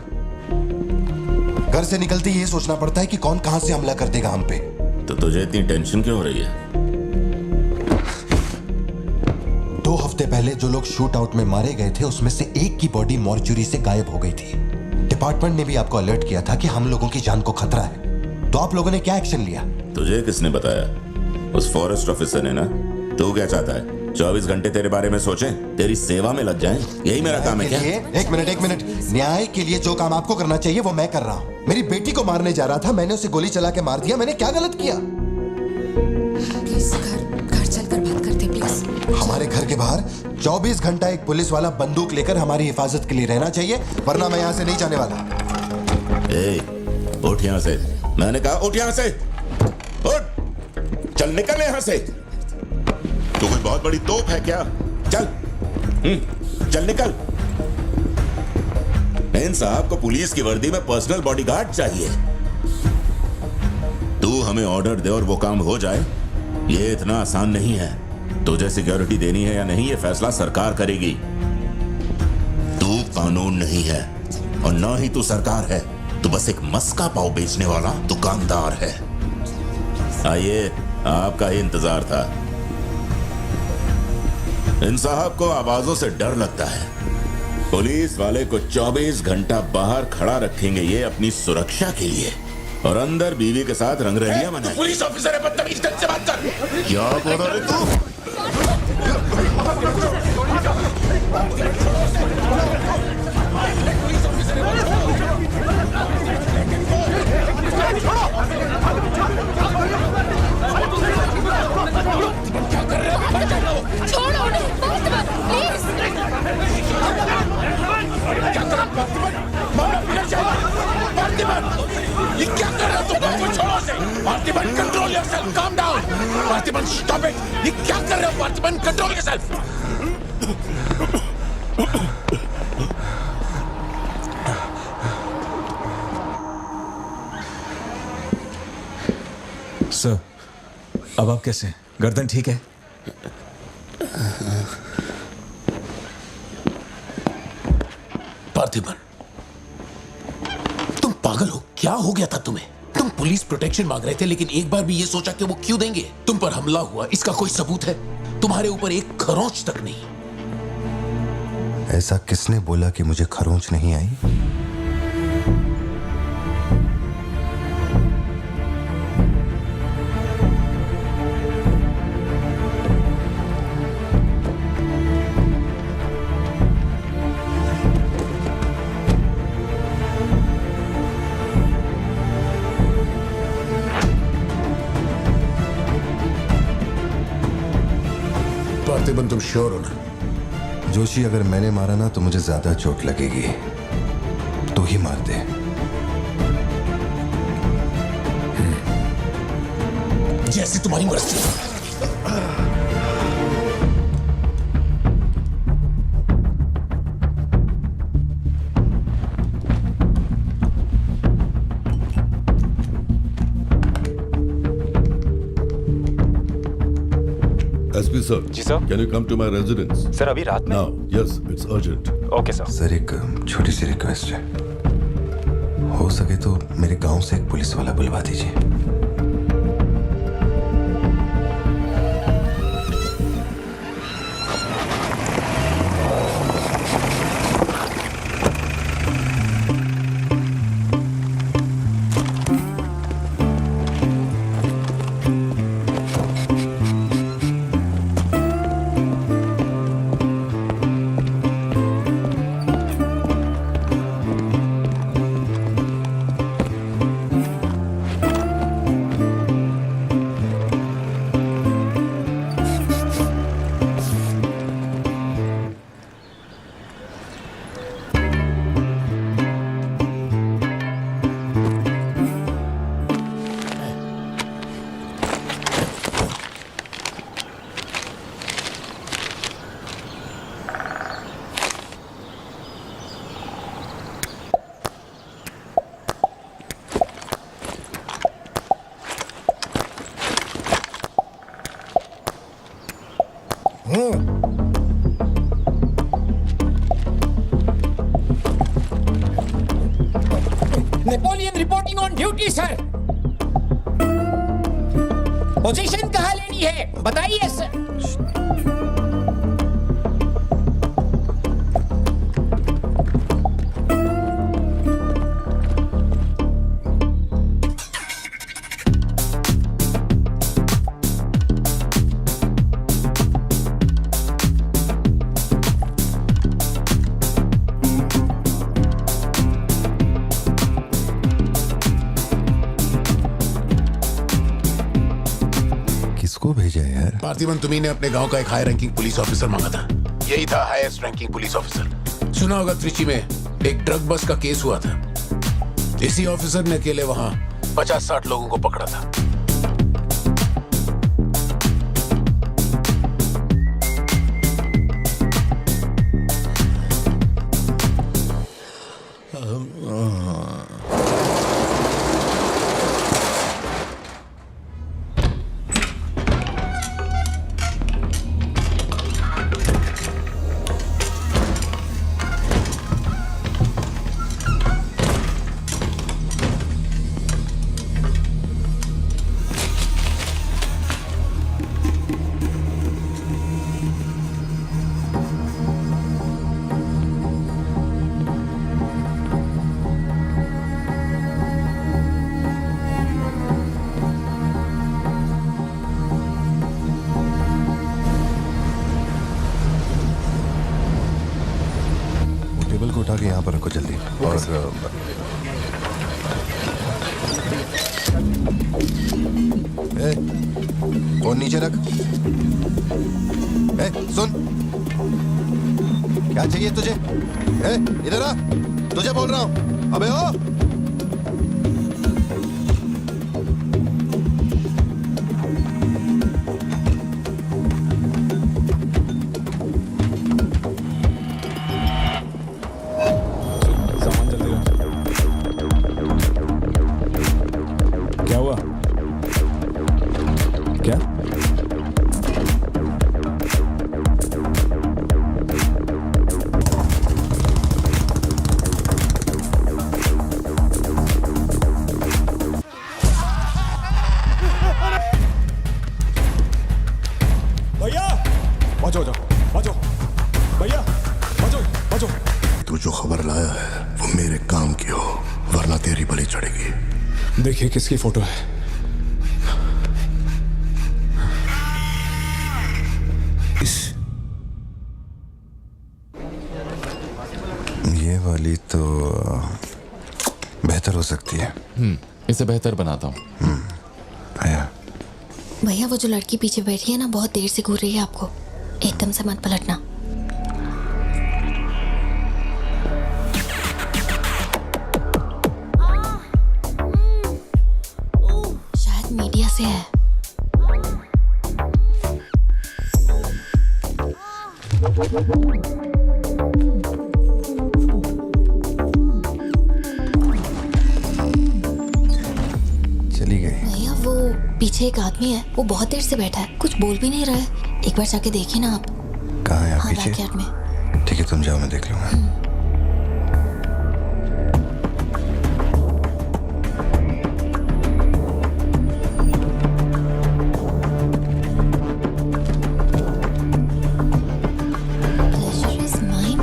घर से निकलते ये सोचना पड़ता है कि कौन कहां से हमला कर देगा हम पे। तो तुझे इतनी टेंशन क्यों हो रही है? 2 हफ्ते पहले जो लोग शूट आउट में मारे गए थे उसमें से एक की बॉडी मॉर्चुरी से गायब हो गई थी। डिपार्टमेंट ने भी आपको अलर्ट किया था कि हम लोगों की जान को खतरा है, तो आप लोगों ने क्या एक्शन लिया? तुझे किसने बताया? उस फॉरेस्ट ऑफिसर ने ना। तू क्या चाहता है? 24 घंटे तेरे बारे में सोचें, तेरी सेवा में लग जाएं? यही मेरा काम है क्या? एक मिनट। न्याय के लिए जो काम आपको करना चाहिए वो मैं कर रहा हूँ। मेरी बेटी को मारने जा रहा था, मैंने उसे गोली चला के मार दिया। मैंने क्या गलत किया? प्लीज घर चलकर बात करते प्लीज। हमारे घर के बाहर 24 घंटा एक पुलिस वाला बंदूक लेकर हमारी हिफाजत के लिए रहना चाहिए, वरना मैं यहाँ से नहीं जाने वाला। उठ यहाँ से। मैंने कहा उठ यहाँ से। उठ, चल निकल यहाँ से। तू कोई बहुत बड़ी तोप है क्या? चल चल निकल। इन साहब को पुलिस की वर्दी में पर्सनल बॉडीगार्ड चाहिए। तू हमें ऑर्डर दे और वो काम हो जाए, ये इतना आसान नहीं है। तुझे सिक्योरिटी देनी है या नहीं, ये फैसला सरकार करेगी। तू कानून नहीं है और ना ही तू सरकार है। तू बस एक मस्का पाव बेचने वाला दुकानदार है। आइए, आपका ही इंतजार था। इन साहब को आवाजों से डर लगता है। पुलिस वाले को 24 घंटा बाहर खड़ा रखेंगे ये अपनी सुरक्षा के लिए, और अंदर बीवी के साथ रंगरलियां मनाएंगे। पुलिस ऑफिसर है, बदतमीज ढंग से बात कर। क्या बोल रहे तू? छोड़ो उन्हें, पार्थिबन, प्लीज। ये क्या कर रहे हो तुम? मुझको छोड़ो उसे। Parthiban, control yourself, calm down. Parthiban, stop it. ये क्या कर रहे हो पार्थिबन? Control yourself. सर, अब आप कैसे हैं? गर्दन ठीक है? पार्थिबन, तुम पागल हो? क्या हो गया था तुम्हें? तुम पुलिस प्रोटेक्शन मांग रहे थे, लेकिन एक बार भी ये सोचा कि वो क्यों देंगे? तुम पर हमला हुआ, इसका कोई सबूत है? तुम्हारे ऊपर एक खरोंच तक नहीं। ऐसा किसने बोला कि मुझे खरोंच नहीं आई? पार्थिबन, तुम श्योर हो ना? जोशी, अगर मैंने मारा ना तो मुझे ज्यादा चोट लगेगी। तो ही मार दे। जैसे तुम्हारी मर्जी। SP sir. जी sir. Can you come to my residence? Sir अभी रात में? Now, yes, it's urgent. Okay sir. Sir, एक छोटी सी रिक्वेस्ट है। हो सके तो मेरे गांव से एक पुलिस वाला बुलवा दीजिए। Napoleon reporting on duty sir. Position कहाँ लेनी है बताइए सर। पार्थिबन, तुम्ही ने अपने गांव का एक हाई रैंकिंग पुलिस ऑफिसर मांगा था। यही था हाईएस्ट रैंकिंग पुलिस ऑफिसर। सुना होगा त्रिची में एक ड्रग बस का केस हुआ था। इसी ऑफिसर ने अकेले वहां 50-60 लोगों को पकड़ा था। उठा के यहाँ पर रखो जल्दी। और फोन नीचे रख। सुन, क्या चाहिए तुझे? इधर आ, तुझे बोल रहा हूँ। अबे ओ, जाओ। तू जो खबर लाया है वो मेरे काम की हो, वरना तेरी बलि चढ़ेगी। देखिए किसकी फोटो है। ये वाली तो बेहतर हो सकती है। इसे बेहतर बनाता हूँ। आया। भैया वो जो लड़की पीछे बैठी है ना, बहुत देर से घूर रही है आपको। एकदम से मत पलटना। शायद मीडिया से है। चली गई। भैया वो पीछे एक आदमी है, वो बहुत देर से बैठा है, कुछ बोल भी नहीं रहा है। एक बार जाके देखिए ना आप। कहाँ है आप? हाँ, पीछे? बैकयार्ड में। ठीक है तुम जाओ, मैं देख लूंगा। Pleasure is mine.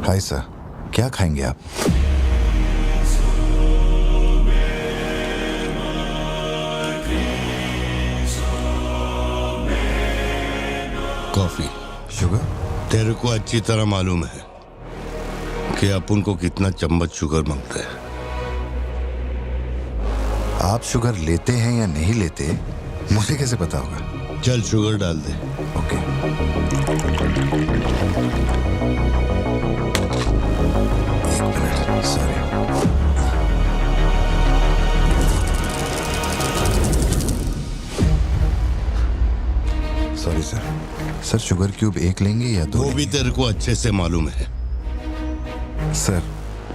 Hi sir, क्या खाएंगे आप? कॉफी। शुगर? तेरे को अच्छी तरह मालूम है कि अपन को कितना चम्मच शुगर मांगता है। आप शुगर लेते हैं या नहीं लेते मुझे कैसे पता होगा? चल शुगर डाल दे। ओके। एक minute, sorry. Sorry sir. Sir sugar cube एक लेंगे या दो? वो भी तेरे को अच्छे से मालूम है। सर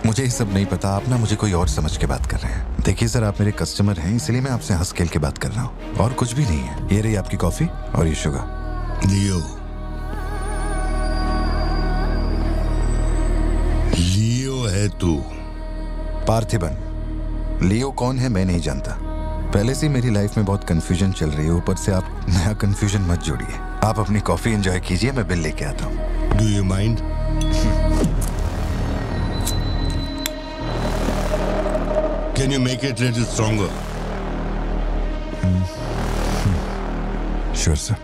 मुझे ये सब नहीं पता, आप ना मुझे कोई और समझ के बात कर रहे हैं। देखिए सर, आप मेरे कस्टमर हैं, इसलिए मैं आपसे हंस खेल के बात कर रहा हूँ, और कुछ भी नहीं है। ये रही आपकी कॉफी और ये शुगर। लियो। लियो है तू। पार्थिबन। लियो कौन है मैं नहीं जानता। पहले से मेरी लाइफ में बहुत कंफ्यूजन चल रही है, ऊपर से आप नया कंफ्यूजन मत जोड़िए। आप अपनी कॉफी एंजॉय कीजिए, मैं बिल लेके आता हूँ। Do you mind? Can you make it a little stronger? Sure, sir.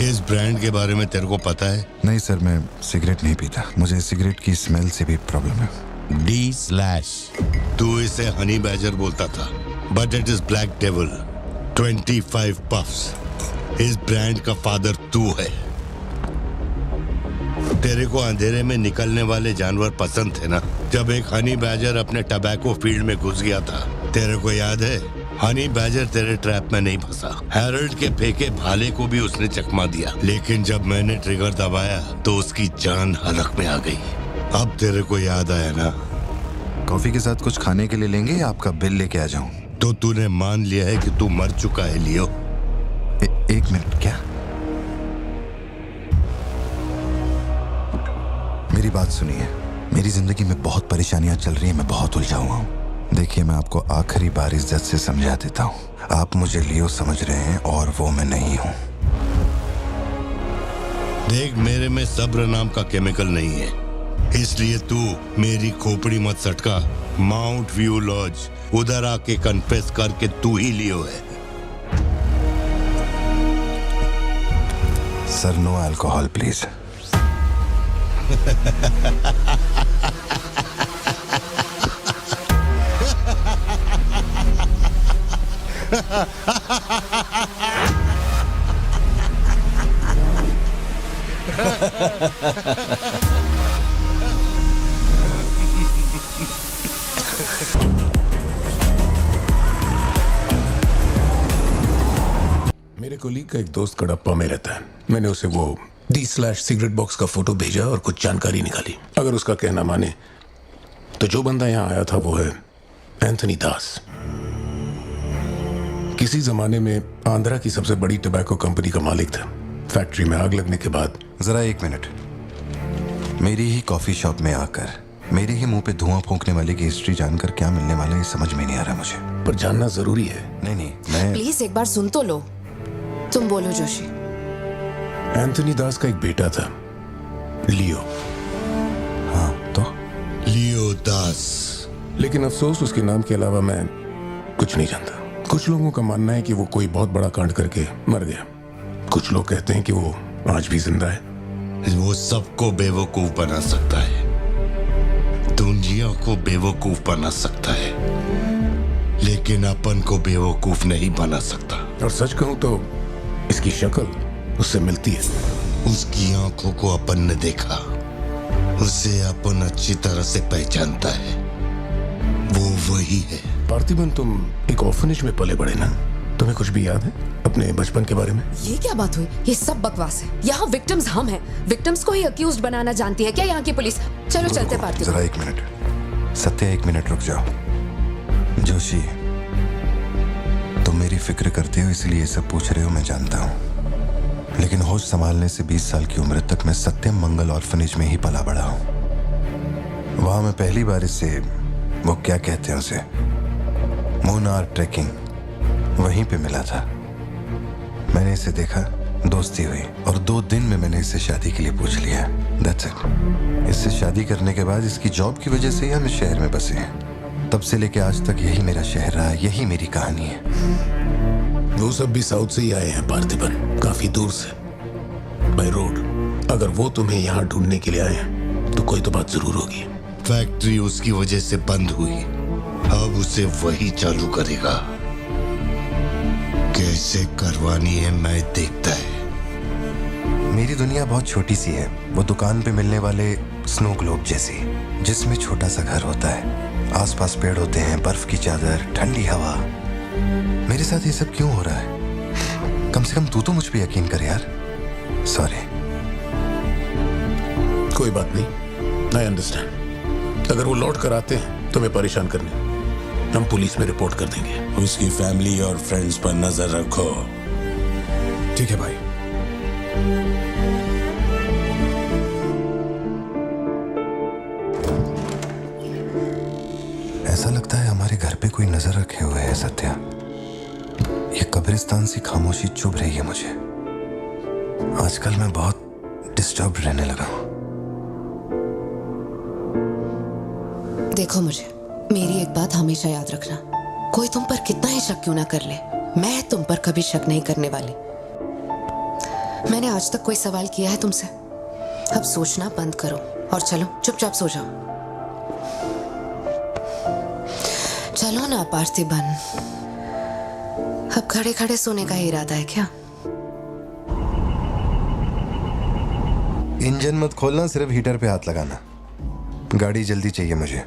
इस ब्रांड के बारे में तेरे को पता है? नहीं सर, मैं सिगरेट नहीं पीता। मुझे सिगरेट की स्मेल से भी प्रॉब्लम है। D/। तू इसे हनी बैजर बोलता था, but it is black devil. 25 puffs. इस ब्रांड का फादर तू है। तेरे को अंधेरे में निकलने वाले जानवर पसंद थे ना? जब एक हनी बैजर अपने टबैको फील्ड में घुस गया था, तेरे को याद है? हनी बैजर तेरे ट्रैप में नहीं फंसा। हैरोल्ड के फेंके भाले को भी उसने चकमा दिया, लेकिन जब मैंने ट्रिगर दबाया तो उसकी जान हलक में आ गई। अब तेरे को याद आया ना? कॉफी के साथ कुछ खाने के लिए लेंगे या आपका बिल लेके आ जाऊं? तो तूने मान लिया है कि तू मर चुका है लियो? एक मिनट, क्या? मेरी बात सुनिए। मेरी जिंदगी में बहुत परेशानियां चल रही हैं, मैं बहुत उलझा हुआ हूँ। देखिए, मैं आपको आखिरी बार इज्जत से समझा देता हूँ। आप मुझे लियो समझ रहे हैं और वो मैं नहीं हूँ। देख, मेरे में सब्र नाम का केमिकल नहीं है, इसलिए तू मेरी खोपड़ी मत सटका। माउंट व्यू लॉज, उधर आके कन्फेस करके तू ही लियो है। Sir, no alcohol please. मेरे कोलीग का एक दोस्त कडप्पा में रहता है। मैंने उसे वो D/ सिगरेट बॉक्स का फोटो भेजा और कुछ जानकारी निकाली। अगर उसका कहना माने तो जो बंदा यहाँ आया था वो है एंथनी दास। किसी जमाने में आंध्रा की सबसे बड़ी टबैको कंपनी का मालिक था। फैक्ट्री में आग लगने के बाद। जरा एक मिनट। मेरी ही कॉफी शॉप में आकर मेरे ही मुंह पे धुआं फूंकने वाले की हिस्ट्री जानकर क्या मिलने वाला है ये समझ में नहीं आ रहा मुझे। पर जानना जरूरी है। नहीं मैं प्लीज एक बार सुन तो लो। तुम बोलो जोशी। एंथनी दास का एक बेटा था, लियो। हाँ तो लियो दास। लेकिन अफसोस उसके नाम के अलावा मैं कुछ नहीं जानता। कुछ लोगों का मानना है कि वो कोई बहुत बड़ा कांड करके मर गया। कुछ लोग कहते हैं कि वो आज भी जिंदा है। वो सबको बेवकूफ बना सकता है, दुनिया को बेवकूफ बना सकता है, लेकिन अपन को बेवकूफ नहीं बना सकता। और सच कहूं तो इसकी शक्ल उससे मिलती है। उसकी आंखों को अपन ने देखा, उसे अपन अच्छी तरह से पहचानता है। वो वही है। पार्थिबन, तुम एक ऑर्फनेज में पले बड़े ना? तुम्हें कुछ भी याद है अपने बचपन के बारे में? ये क्या बात हुई? ये सब बकवास है। यहाँ विक्टिम्स हम हैं। विक्टिम्स को ही अक्यूज्ड बनाना जानती है क्या यहाँ की पुलिस? चलो चलते पार्थिबन। जरा 1 मिनट सत्या, 1 मिनट रुक जाओ। जोशी, तुम मेरी फिक्र करते हो इसलिए सब पूछ रहे हो, मैं जानता हूँ। लेकिन होश संभालने से 20 साल की उम्र तक मैं सत्यम मंगल ऑर्फनेज में ही पला बड़ा हूँ। वहां मैं पहली बार इससे, वो क्या कहते हैं उसे, मूनार ट्रेकिंग, वहीं पे मिला था। मैंने इसे देखा, दोस्ती हुई और 2 दिन में मैंने इससे शादी के लिए पूछ लिया। That's it। इससे शादी करने के बाद इसकी जॉब की वजह से ही हम इस शहर में बसे हैं। तब से लेके आज तक यही मेरा शहर रहा, यही मेरी कहानी है। वो सब भी साउथ से ही आए हैं पार्थिबन, काफी दूर से, बाय रोड। अगर वो तुम्हें यहाँ ढूंढने के लिए आए हैं तो कोई तो बात जरूर होगी। फैक्ट्री उसकी वजह से बंद हुई, अब उसे वही चालू करेगा। कैसे करवानी है मैं देखता है। मेरी दुनिया बहुत छोटी सी है, वो दुकान पे मिलने वाले स्नो ग्लोब जैसी, जिसमें छोटा सा घर होता है, आसपास पेड़ होते हैं, बर्फ की चादर, ठंडी हवा। मेरे साथ ये सब क्यों हो रहा है? कम से कम तू तो मुझ पे यकीन कर यार। सॉरी। कोई बात नहीं, आई अंडरस्टैंड। अगर वो लौट कर आते हैं तो हमें परेशान करने, हम पुलिस में रिपोर्ट कर देंगे। उसकी फैमिली और फ्रेंड्स पर नजर रखो। ठीक है भाई। ऐसा लगता है हमारे घर पे कोई नजर रखे हुए है सत्या। ये कब्रिस्तान सी खामोशी चुभ रही है मुझे। आजकल मैं बहुत डिस्टर्ब रहने लगा हूं। देखो मुझे, मेरी एक बात हमेशा याद रखना, कोई तुम पर कितना ही शक क्यों ना कर ले, मैं तुम पर कभी शक नहीं करने वाली। मैंने आज तक कोई सवाल किया है तुमसे? अब सोचना बंद करो और चलो चुपचाप सो जाओ। चलो ना पार्थिबन, अब खड़े खड़े सोने का ही इरादा है क्या? इंजन मत खोलना, सिर्फ हीटर पे हाथ लगाना। गाड़ी जल्दी चाहिए मुझे।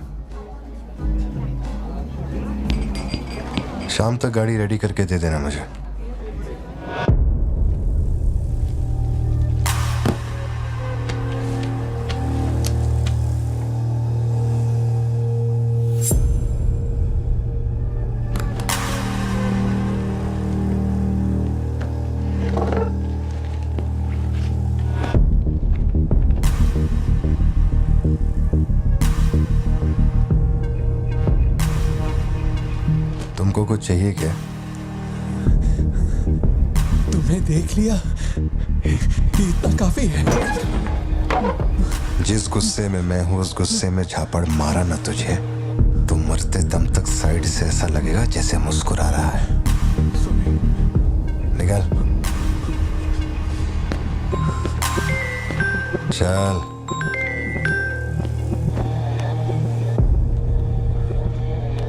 शाम तक गाड़ी रेडी करके दे देना मुझे। तुमको कुछ चाहिए क्या? तुम्हें देख लिया, इतना काफी है। जिस गुस्से में मैं हूं उस गुस्से में झापड़ मारा ना तुझे, तो मरते दम तक साइड से ऐसा लगेगा जैसे मुस्कुरा रहा है। निकाल। चल।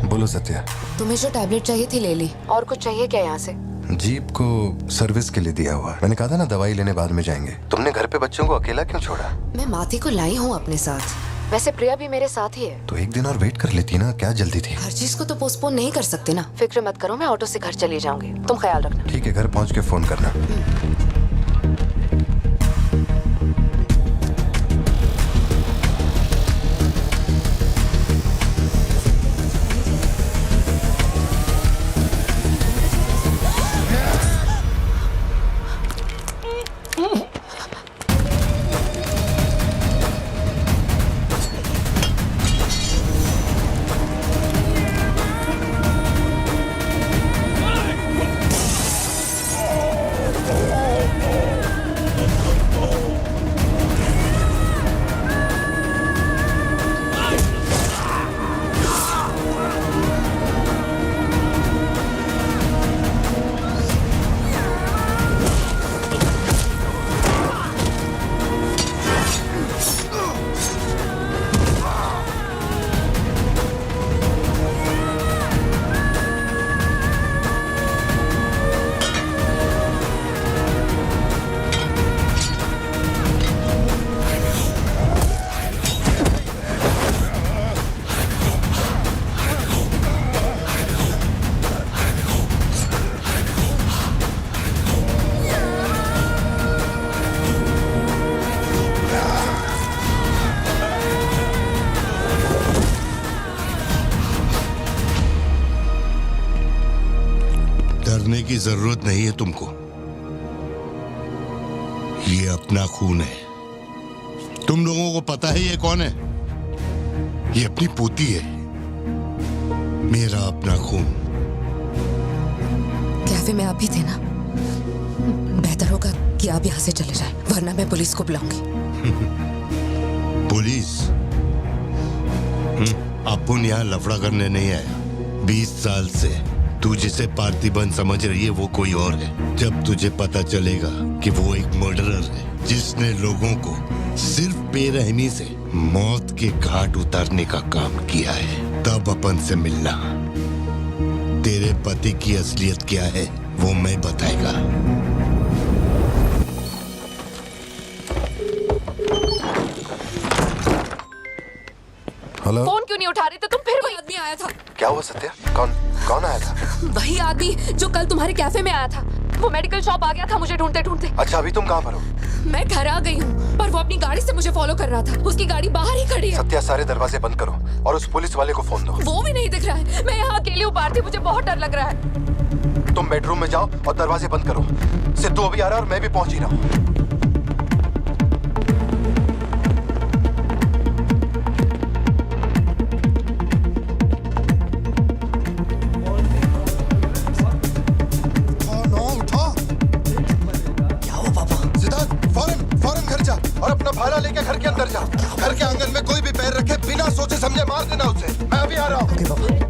बोलो सत्या। तुम्हें जो टैबलेट चाहिए थी ले ली, और कुछ चाहिए क्या यहाँ से? जीप को सर्विस के लिए दिया हुआ। मैंने कहा था ना दवाई लेने बाद में जाएंगे। तुमने घर पे बच्चों को अकेला क्यों छोड़ा? मैं माथी को लाई हूँ अपने साथ। वैसे प्रिया भी मेरे साथ ही है। तो एक दिन और वेट कर लेती ना, क्या जल्दी थी? हर चीज को तो पोस्टपोन नहीं कर सकते ना। फिक्र मत करो, मैं ऑटो से घर चली जाऊंगी, तुम ख्याल रखना। ठीक है, घर पहुंच के फोन करना। डरने की जरूरत नहीं है तुमको। ये अपना खून है। तुम लोगों को पता है ये कौन है? ये अपनी पोती है, मेरा अपना खून। कैफे में आप भी थे ना? बेहतर होगा कि आप यहाँ से चले जाएं, वरना मैं पुलिस को बुलाऊंगी। पुलिस? अपुन यहाँ लफड़ा करने नहीं आया। 20 साल से तू जिसे पार्थिबन समझ रही है वो कोई और है। जब तुझे पता चलेगा कि वो एक मर्डरर है जिसने लोगों को सिर्फ बेरहमी से मौत के घाट उतारने का काम किया है, तब अपन से मिलना। तेरे पति की असलियत क्या है वो मैं बताएगा। हेलो। फोन क्यों नहीं उठा रहे थे तुम? फिर वही आदमी आया था। क्या हुआ सत्या? कौन आया था? वही आदमी जो कल तुम्हारे कैफे में आया था। वो मेडिकल शॉप आ गया था मुझे ढूंढते ढूंढते। अच्छा, अभी तुम कहाँ पर हो? मैं घर आ गई हूँ, पर वो अपनी गाड़ी से मुझे फॉलो कर रहा था। उसकी गाड़ी बाहर ही खड़ी है। सत्या, सारे दरवाजे बंद करो और उस पुलिस वाले को फोन दो। वो भी नहीं दिख रहा है। मैं यहाँ अकेली हूँ पार्थी, मुझे बहुत डर लग रहा है। तुम बेडरूम में जाओ और दरवाजे बंद करो। सिद्धू अभी आ रहा है और मैं भी पहुंच ही रहा हूँ। भाला लेके घर के अंदर जा। घर के आंगन में कोई भी पैर रखे बिना सोचे समझे मार देना उसे। मैं अभी आ रहा हूँ। ओके पापा।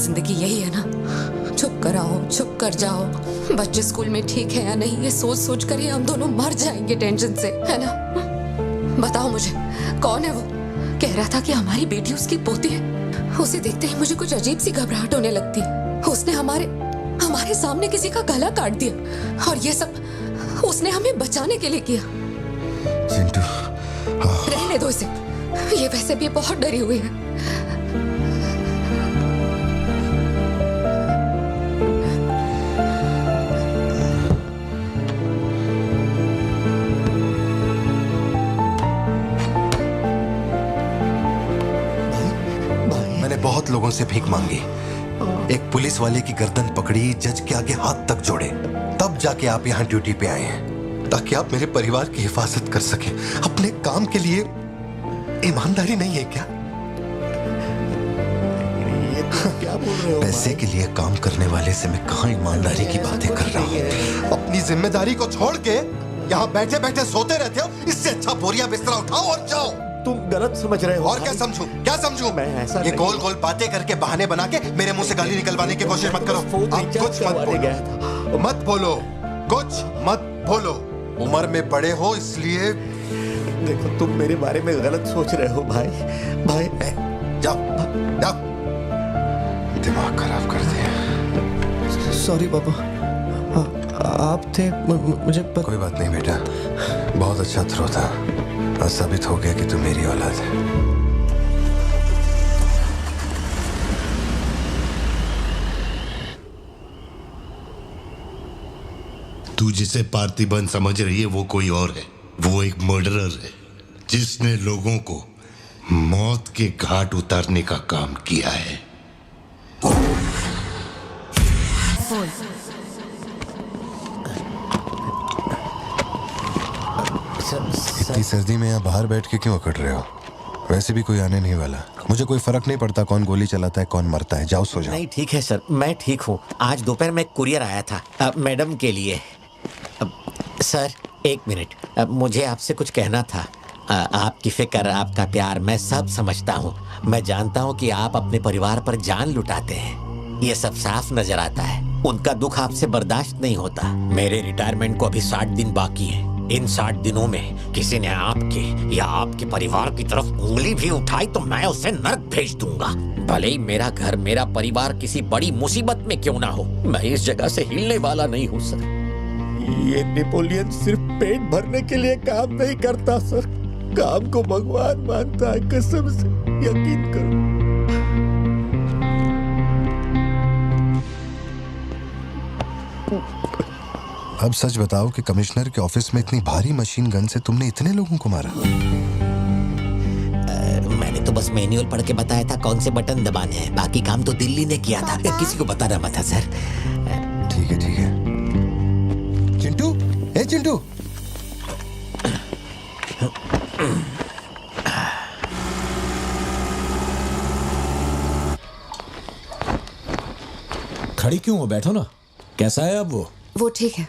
जिंदगी यही है ना, चुप कर आओ, चुप कर जाओ। बच्चे स्कूल में ठीक है या नहीं ये सोच सोच कर ही हम दोनों मर जाएंगे टेंशन से, है ना? बताओ मुझे, कौन है वो? कह रहा था कि हमारी बेटी उसकी पोती है। उसे देखते ही मुझे कुछ अजीब सी घबराहट होने लगती है। उसने हमारे सामने किसी का गला काट दिया और ये सब उसने हमें बचाने के लिए किया। चिंटू, रहने दो इसे, ये वैसे भी बहुत डरी हुई है। बहुत लोगों से भीख मांगी, एक पुलिस वाले की गर्दन पकड़ी, जज के आगे हाथ तक जोड़े, तब जाके आप यहाँ ड्यूटी पे आए हैं ताकि आप मेरे परिवार की हिफाजत कर सके। अपने काम के लिए ईमानदारी नहीं है क्या? ये तो क्या बोल रहे हो? पैसे के लिए काम करने वाले से मैं कहाँ ईमानदारी की बातें कर रहा हूँ? अपनी जिम्मेदारी को छोड़ के यहाँ बैठे बैठे सोते रहते हो। इससे अच्छा बोरिया बिस्तरा उठाओ और जाओ। तुम गलत समझ रहे हो। और क्या समझूं? क्या समझूं? मैं ऐसा ये गोल गोल बातें करके बहाने बना के मेरे मुंह से गाली निकलवाने की कोशिश मत करो। आप कुछ मत बोलो, मत बोलो, कुछ मत बोलो। उम्र में बड़े हो इसलिए। देखो, तुम मेरे बारे में गलत सोच रहे हो भाई। जाओ जाओ, दिमाग खराब कर दिया। सॉरी पापा, आप थे मुझे कोई बात नहीं बेटा, बहुत अच्छा थ्रो था। आज साबित हो गया कि तू मेरी औलाद है। तू जिसे पार्थिबन समझ रही है वो कोई और है। वो एक मर्डरर है जिसने लोगों को मौत के घाट उतारने का काम किया है। इतनी सर्दी में यहाँ बाहर बैठ के क्यों अकड़ रहे हो? वैसे भी कोई आने नहीं वाला। मुझे कोई फर्क नहीं पड़ता कौन गोली चलाता है कौन मरता है। जाओ सो जाओ। नहीं ठीक है सर, मैं ठीक हूँ। आज दोपहर में कुरियर आया था मैडम के लिए। सर एक मिनट, मुझे आपसे कुछ कहना था। आपकी फिक्र, आपका प्यार मैं सब समझता हूँ। मैं जानता हूँ कि आप अपने परिवार पर जान लुटाते हैं, ये सब साफ नजर आता है। उनका दुख आपसे बर्दाश्त नहीं होता। मेरे रिटायरमेंट को अभी 60 दिन बाकी है। इन 60 दिनों में किसी ने आपके या आपके परिवार की तरफ उंगली भी उठाई तो मैं उसे नर्क भेज दूंगा। भले ही मेरा घर, मेरा परिवार किसी बड़ी मुसीबत में क्यों ना हो, मैं इस जगह से हिलने वाला नहीं हूँ सर। ये नेपोलियन सिर्फ पेट भरने के लिए काम नहीं करता सर, काम को भगवान मानता है। कसम से यकीन करो। अब सच बताओ कि कमिश्नर के ऑफिस में इतनी भारी मशीन गन से तुमने इतने लोगों को मारा? मैंने तो बस मैनुअल पढ़ के बताया था कौन से बटन दबाने हैं। बाकी काम तो दिल्ली ने किया था, किसी को बताना मत था सर। ठीक है ठीक है। चिंटू, ए चिंटू। खड़ी क्यों हो? बैठो ना। कैसा है अब वो ठीक है।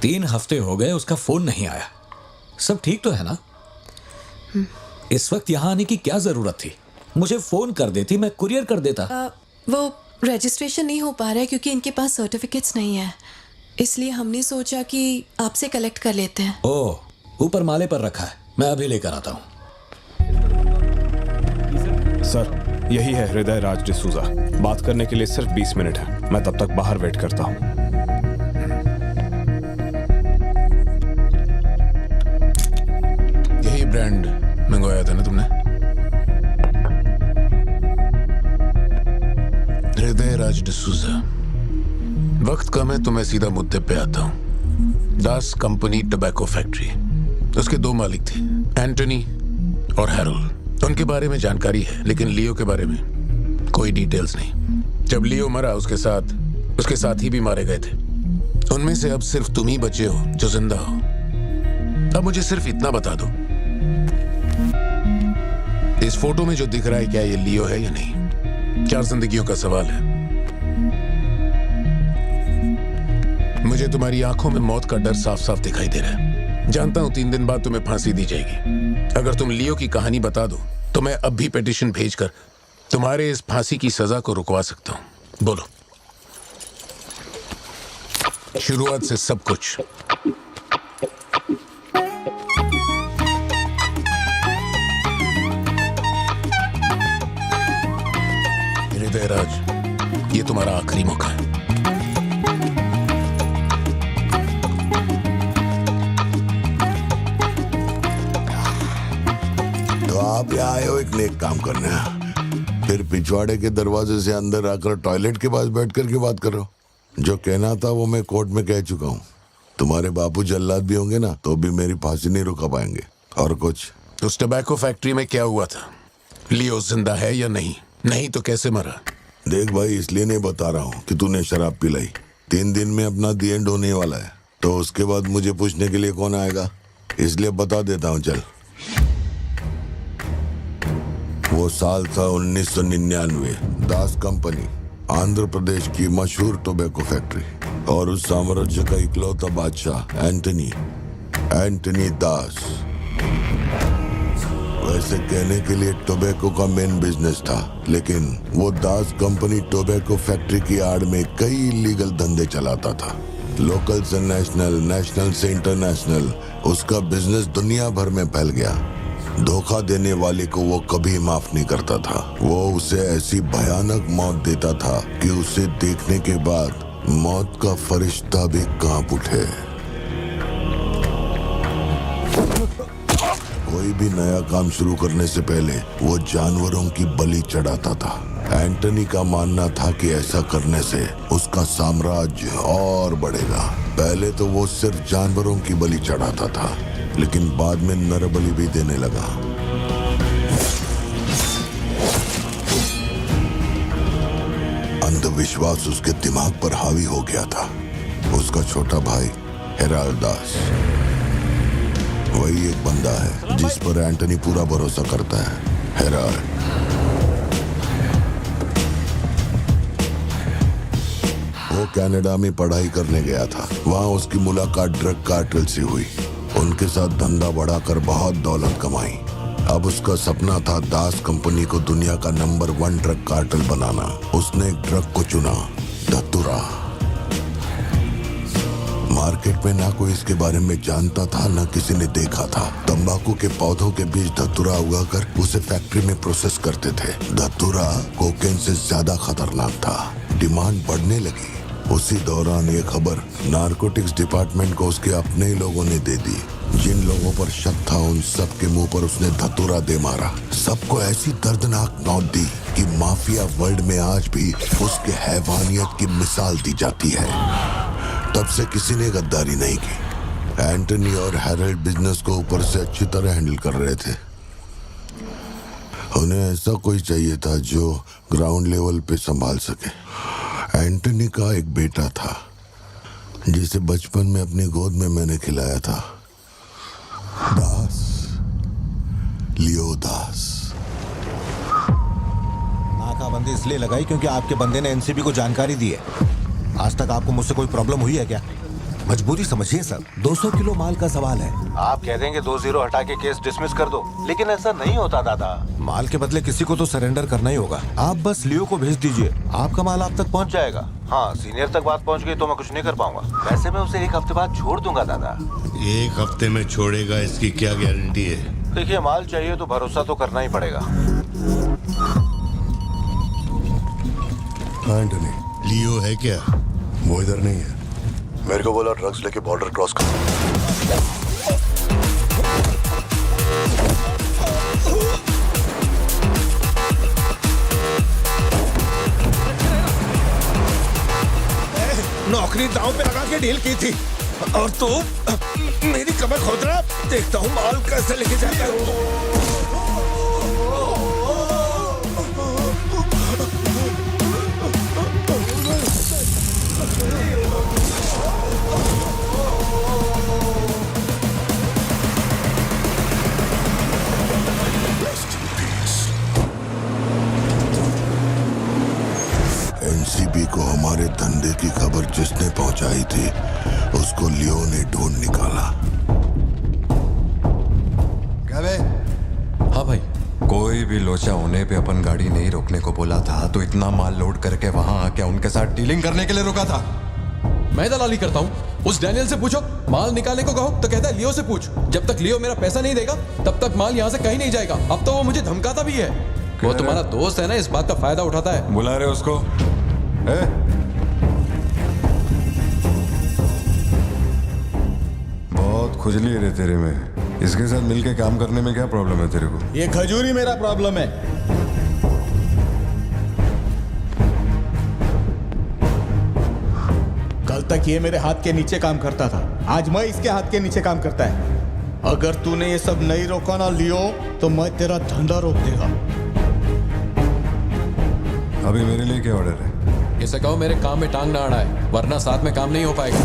3 हफ्ते हो गए, उसका फोन नहीं आया। सब ठीक तो है ना? इस वक्त यहाँ आने की क्या जरूरत थी? मुझे फोन कर देती, मैं कुरियर कर देता। वो रजिस्ट्रेशन नहीं हो पा रहा है क्योंकि इनके पास सर्टिफिकेट्स नहीं है, इसलिए हमने सोचा कि आपसे कलेक्ट कर लेते हैं। ओह, ऊपर माले पर रखा है, मैं अभी लेकर आता हूँ। सर यही है हृदय राज डिसूजा। बात करने के लिए सिर्फ 20 मिनट है, मैं तब तक बाहर वेट करता हूँ। यही ब्रांड मंगवाया था ना तुमने? हृदय राज डिसूजा। वक्त कम है तो मैं सीधा मुद्दे पे आता हूँ। दास कंपनी टबैको फैक्ट्री, उसके 2 मालिक थे, एंटनी और हैरोल्ड। उनके बारे में जानकारी है, लेकिन लियो के बारे में कोई डिटेल्स नहीं। जब लियो मरा उसके साथी भी मारे गए थे। उनमें से अब सिर्फ तुम ही बचे हो जो जिंदा हो। अब मुझे सिर्फ इतना बता दो, इस फोटो में जो दिख रहा है क्या ये लियो है या नहीं? 4 जिंदगियों का सवाल है। मुझे तुम्हारी आंखों में मौत का डर साफ साफ दिखाई दे रहा है। जानता हूं 3 दिन बाद तुम्हें फांसी दी जाएगी। अगर तुम लियो की कहानी बता दो तो मैं अब भी पिटीशन भेजकर तुम्हारे इस फांसी की सजा को रुकवा सकता हूं। बोलो। शुरुआत से सब कुछ। हृदय राज, ये तुम्हारा आखिरी मौका है। तो आप यहाँ आए हो एक नेक काम करने, फिर पिछवाड़े के दरवाजे से अंदर आकर टॉयलेट के पास बैठ कर के बात करो। जो कहना था वो मैं कोर्ट में कह चुका हूँ। तुम्हारे बापू जल्लाद भी होंगे ना तो भी मेरी फांसी नहीं रुका पाएंगे। और कुछ? उस टबैको फैक्ट्री में क्या हुआ था? लियो जिंदा है या नहीं? नहीं तो कैसे मरा? देख भाई, इसलिए नहीं बता रहा हूँ कि तूने शराब पिलाई। 3 दिन में अपना दी एंड होने वाला है, तो उसके बाद मुझे पूछने के लिए कौन आएगा? इसलिए बता देता हूँ। चल, वो साल था 1999। दास कंपनी, आंध्र प्रदेश की मशहूर टोबैको फैक्ट्री, और उस साम्राज्य का इकलौता बादशाह एंटनी दास। वैसे कहने के लिए टोबैको का मेन बिजनेस था, लेकिन वो दास कंपनी टोबैको फैक्ट्री की आड़ में कई इलीगल धंधे चलाता था। लोकल से नेशनल, नेशनल से इंटरनेशनल, उसका बिजनेस दुनिया भर में फैल गया। धोखा देने वाले को वो कभी माफ नहीं करता था। वो उसे ऐसी भयानक मौत देता था कि उसे देखने के बाद मौत का फरिश्ता भी कांप उठे। कोई भी नया काम शुरू करने से पहले वो जानवरों की बलि चढ़ाता था। एंटनी का मानना था कि ऐसा करने से उसका साम्राज्य और बढ़ेगा। पहले तो वो सिर्फ जानवरों की बलि चढ़ाता था, लेकिन बाद में नर बलि भी देने लगा। विश्वास उसके दिमाग पर हावी हो गया था। उसका छोटा भाई हेराल्ड दास, वही एक बंदा है जिस पर एंटनी पूरा भरोसा करता है। हेराल्ड वो कनाडा में पढ़ाई करने गया था। वहां उसकी मुलाकात ड्रग कार्टेल से हुई। उनके साथ धंधा बढ़ाकर बहुत दौलत कमाई। अब उसका सपना था दास कंपनी को दुनिया का नंबर 1 ड्रग कार्टेल बनाना। उसने एक ड्रग को चुना, धतूरा। मार्केट में ना कोई इसके बारे में जानता था, ना किसी ने देखा था। तंबाकू के पौधों के बीच धतूरा उगाकर उसे फैक्ट्री में प्रोसेस करते थे। धतूरा कोकेन से ज्यादा खतरनाक था। डिमांड बढ़ने लगी। उसी दौरान ये खबर नारकोटिक्स डिपार्टमेंट को उसके अपने ही लोगों ने दे दी। जिन लोगों पर शक था उन सब के मुंह पर उसने धतूरा दे मारा। सबको ऐसी दर्दनाक मौत दी कि माफिया वर्ल्ड में आज भी उसके हैवानियत की मिसाल दी जाती है। तब से किसी ने गद्दारी नहीं की। एंटनी और हैरल्ड बिजनेस को ऊपर से अच्छी तरह हैंडल कर रहे थे। उन्हें ऐसा कोई चाहिए था जो ग्राउंड लेवल पे संभाल सके। एंटनी का एक बेटा था जिसे बचपन में अपनी गोद में मैंने खिलाया था, दास, लियो दास। नाकाबंदी इसलिए लगाई क्योंकि आपके बंदे ने एनसीबी को जानकारी दी है। आज तक आपको मुझसे कोई प्रॉब्लम हुई है क्या? मजबूरी समझिए सर, 200 किलो माल का सवाल है। आप कह देंगे 2-0 हटा के केस डिसमिस कर दो, लेकिन ऐसा नहीं होता दादा। माल के बदले किसी को तो सरेंडर करना ही होगा। आप बस लियो को भेज दीजिए, आपका माल आप तक पहुंच जाएगा। हाँ, सीनियर तक बात पहुंच गई तो मैं कुछ नहीं कर पाऊंगा। वैसे मैं उसे 1 हफ्ते बाद छोड़ दूंगा दादा। 1 हफ्ते में छोड़ेगा, इसकी क्या गारंटी है? देखिए, माल चाहिए तो भरोसा तो करना ही पड़ेगा। एंटनी, लियो है क्या? वो इधर नहीं है। मेरे को बोला ड्रग्स लेके बॉर्डर क्रॉस कर। नौकरी दांव पे लगा के डील की थी और तू मेरी कमर खोद रहा। देखता हूँ माल कैसे लेके जाता है। एनसीबी को हमारे धंधे की खबर जिसने पहुंचाई थी उसको लियो ने ढूंढ निकाला। क्या बे? हाँ भाई। कोई भी लोचा होने पे अपन गाड़ी नहीं रोकने को बोला था तो इतना माल लोड करके वहां आके उनके साथ डीलिंग करने के लिए रुका था। मैं दलाली करता हूँ? उस डैनियल से पूछो। माल निकालने को कहो तो कहता है लियो से पूछ। जब तक लियो मेरा पैसा नहीं देगा तब तक माल यहाँ से कहीं नहीं जाएगा। अब तो वो मुझे धमकाता भी है। वो तुम्हारा दोस्त है ना, इस बात का फायदा उठाता है। बुला रहे उसको? बहुत खुजली है रे तेरे में। इसके साथ मिलके काम करने में क्या प्रॉब्लम है तेरे को? ये खजूरी मेरा प्रॉब्लम है। कल तक ये मेरे हाथ के नीचे काम करता था, आज मैं इसके हाथ के नीचे काम करता है। अगर तूने ये सब नहीं रोका ना लियो तो मैं तेरा धंधा रोक देगा। अभी मेरे लिए क्या ऑर्डर है? इसे कहो मेरे काम में टांग ना अड़ाए, वरना साथ में काम नहीं हो पाएगा।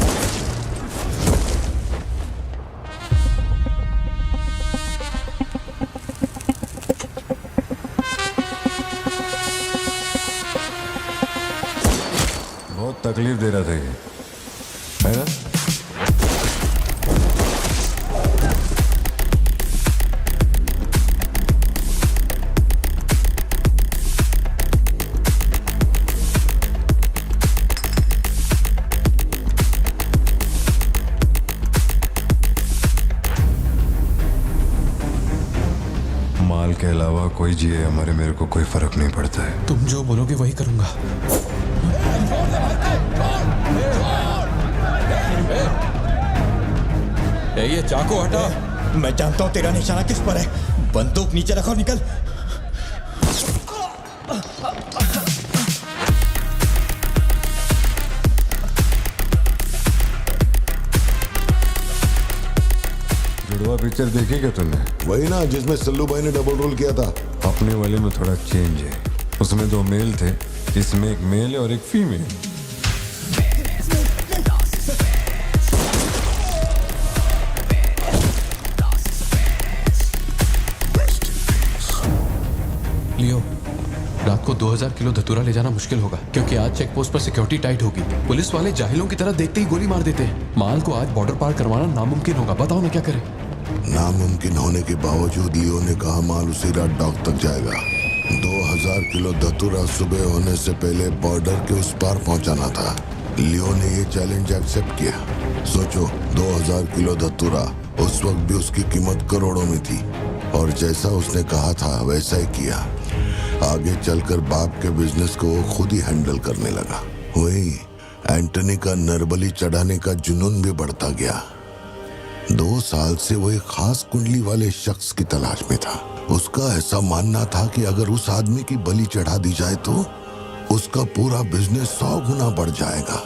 बहुत तकलीफ दे रहा था ये, है ना? माल के अलावा कोई जिए हमारे, मेरे को कोई फर्क नहीं पड़ता है। तुम जो बोलोगे वही करूंगा। ये चाकू हटा। मैं जानता हूं तेरा निशाना किस पर है। बंदूक नीचे रखो, निकल। जुड़वा पिक्चर देखी क्या तुमने? वही ना जिसमें सल्लू भाई ने डबल रोल किया था। अपने वाले में थोड़ा चेंज है। उसमें 2 मेल थे, इसमें एक मेल और एक फीमेल। लियो, रात को 2000 किलो धतूरा ले जाना मुश्किल होगा क्योंकि आज चेक पोस्ट पर सिक्योरिटी टाइट होगी। पुलिस वाले जाहिलों की तरह देखते ही गोली मार देते हैं। माल को आज बॉर्डर पार करवाना नामुमकिन होगा। बताओ ना क्या करें? नामुमकिन होने के बावजूद लियो ने कहा माल उसी रात डॉक तक जाएगा। 2000 किलो धतूरा सुबह होने से पहले बॉर्डर के उस पार पहुंचाना था। लियो ने ये चैलेंज एक्सेप्ट किया। सोचो, 2000 किलो धतूरा, उस वक्त भी उसकी कीमत करोड़ों में थी और जैसा उसने कहा था वैसा ही किया। आगे चलकर बाप के बिजनेस को वो खुद ही हैंडल करने लगा। वही एंटनी का नरबली चढ़ाने का जुनून भी बढ़ता गया। 2 साल से वो एक खास कुंडली वाले शख्स की तलाश में था। उसका ऐसा मानना था कि अगर उस आदमी की बलि चढ़ा दी जाए तो उसका पूरा बिजनेस 100 गुना बढ़ जाएगा।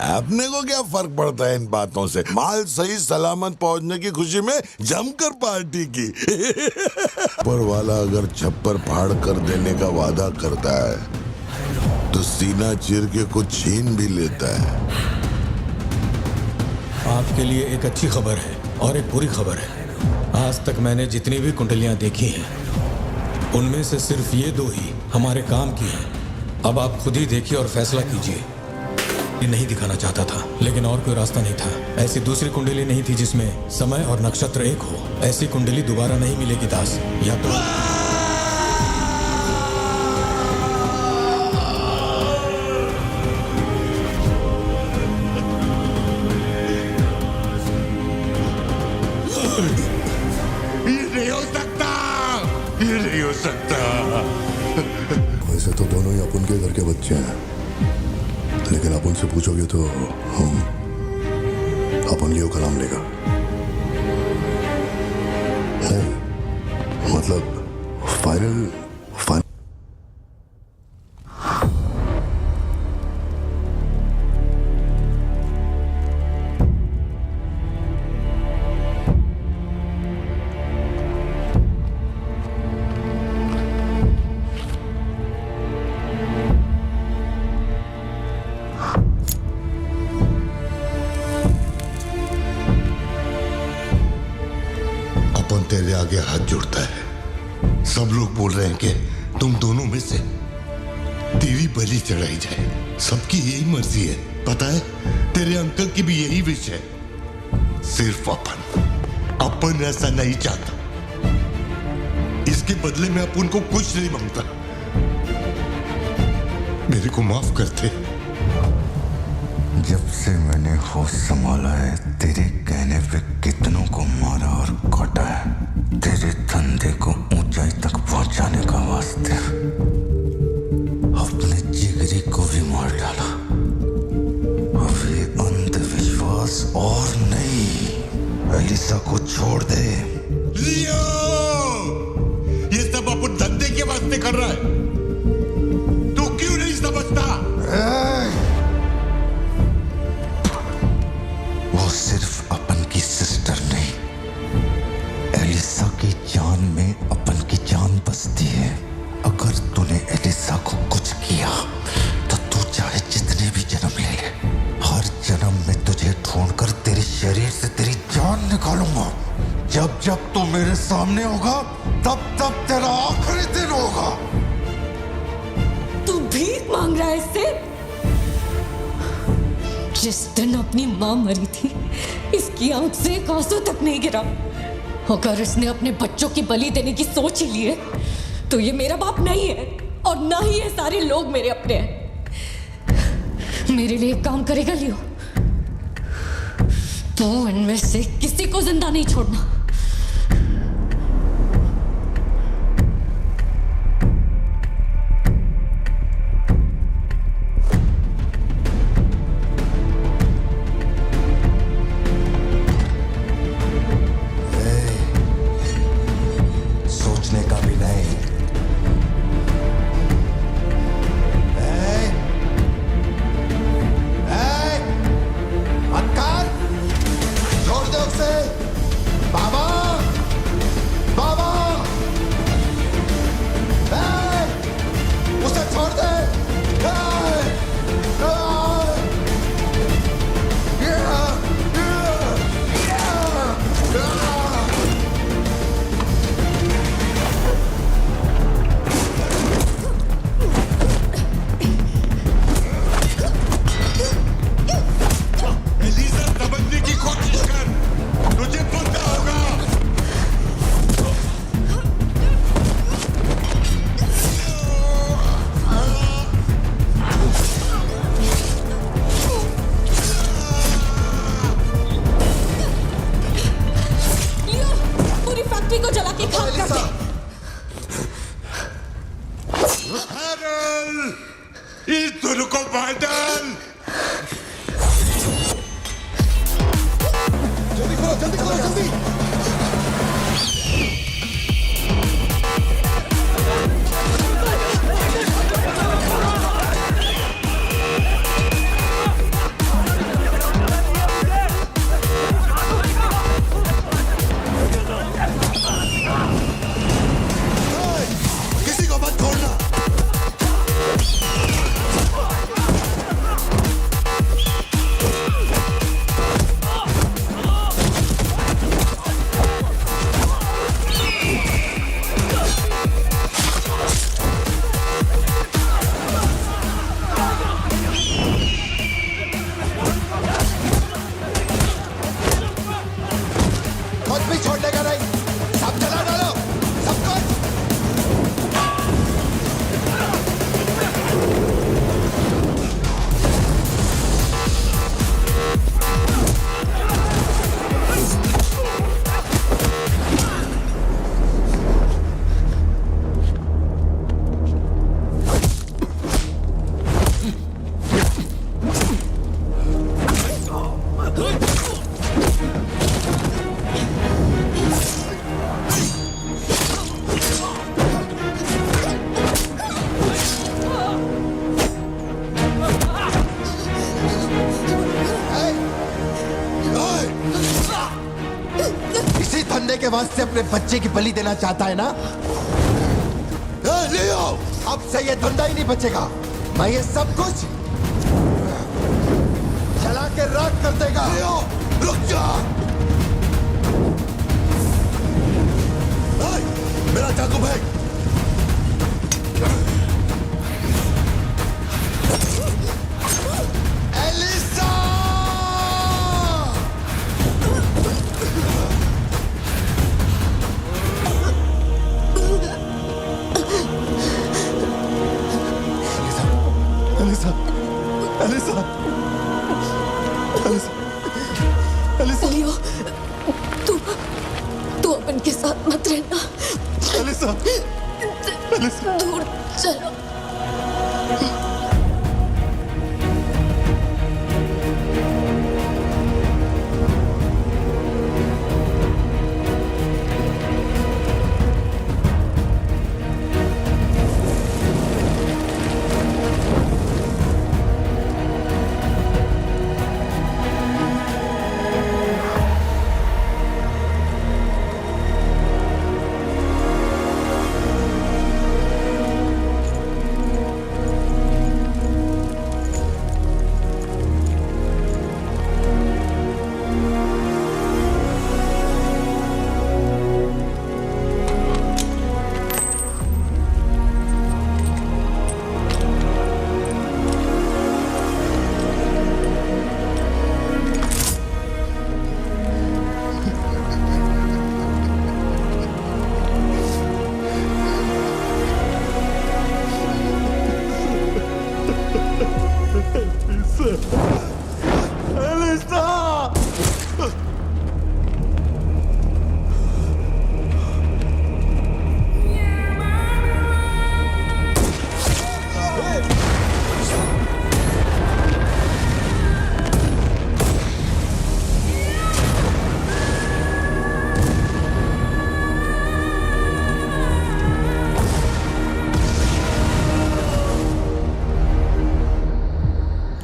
अपने को क्या फर्क पड़ता है इन बातों से? माल सही सलामत पहुंचने की खुशी में जमकर पार्टी की। पर वाला अगर छप्पर फाड़ कर देने का वादा करता है तो सीना चीर के कुछ छीन भी लेता है। आपके लिए एक अच्छी खबर है और एक बुरी खबर है। आज तक मैंने जितनी भी कुंडलियां देखी हैं उनमें से सिर्फ ये 2 ही हमारे काम की हैं। अब आप खुद ही देखिए और फैसला कीजिए। ये नहीं दिखाना चाहता था लेकिन और कोई रास्ता नहीं था। ऐसी दूसरी कुंडली नहीं थी जिसमें समय और नक्षत्र एक हो। ऐसी कुंडली दोबारा नहीं मिलेगी दास। या तो ये नहीं हो सकता, ये नहीं हो सकता। वैसे तो दोनों ही अपन के घर के बच्चे हैं, लेकिन आप उनसे पूछोगे तो अपन लियो का नाम लेगा। नहीं, मतलब फाइनल तेरे आगे हाथ जोड़ता है। सब लोग बोल रहे हैं कि तुम दोनों में से तेरी बलि चढ़ाई जाए। सबकी यही मर्जी है, पता है? तेरे अंकल की भी यही विश है। सिर्फ अपन ऐसा नहीं चाहता। इसके बदले में अपन को कुछ नहीं मांगता। मेरे को माफ करते। जब से मैंने होश संभाला है तेरे कहने पे कितनों को मारा और काटा है। तेरे धंधे को ऊंचाई तक पहुंचाने का वास्ते अपने जिगरी को भी मार डाला। अब ये अंधविश्वास और नहीं। एलिसा को छोड़ दे। लियो, ये सब अपन धंधे के वास्ते कर रहा है। तू क्यों नहीं समझता? वो सिर्फ अपन की सिस्टर नहीं, एलिसा की जान में अपन की जान बसती है। अगर तूने एलिसा को कुछ किया तो तू चाहे जितने भी जन्म ले ले, हर जन्म में तुझे ढूंढकर तेरे शरीर से तेरी जान निकालूंगा। जब जब तू मेरे सामने होगा तब तब तेरा आखिरी दिन होगा। तू भीख मांग रहा है इससे? जिस दिन अपनी मां मरी थी इसकी आंख से एक आंसू तक नहीं गिरा। अगर इसने अपने बच्चों की बलि देने की सोच ही ली है तो ये मेरा बाप नहीं है और ना ही ये सारे लोग मेरे अपने हैं। मेरे लिए एक काम करेगा लियो, तो इनमें से किसी को जिंदा नहीं छोड़ना। बाबा नहीं काम करते। इस दोनों को मार डाल। जल्दी करो, जल्दी करो, जल्दी। किसी को मत छोड़ना। कुछ भी छोड़ने का नहीं, सब चला डालो, सब कुछ। इसी धंधे के वास्ते अपने बच्चे की बलि देना चाहता है ना? लियो, अब से ये धंधा ही नहीं बचेगा। मैं ये सब कुछ जला के राख कर देगा। लियो, रुक जा। मेरा चाकू फेंक। Elisa! Elisa, Elisa, Elisa, Elisa. Leo, तू अब इनके साथ मत रहना। Elisa, Elisa. दूर चलो।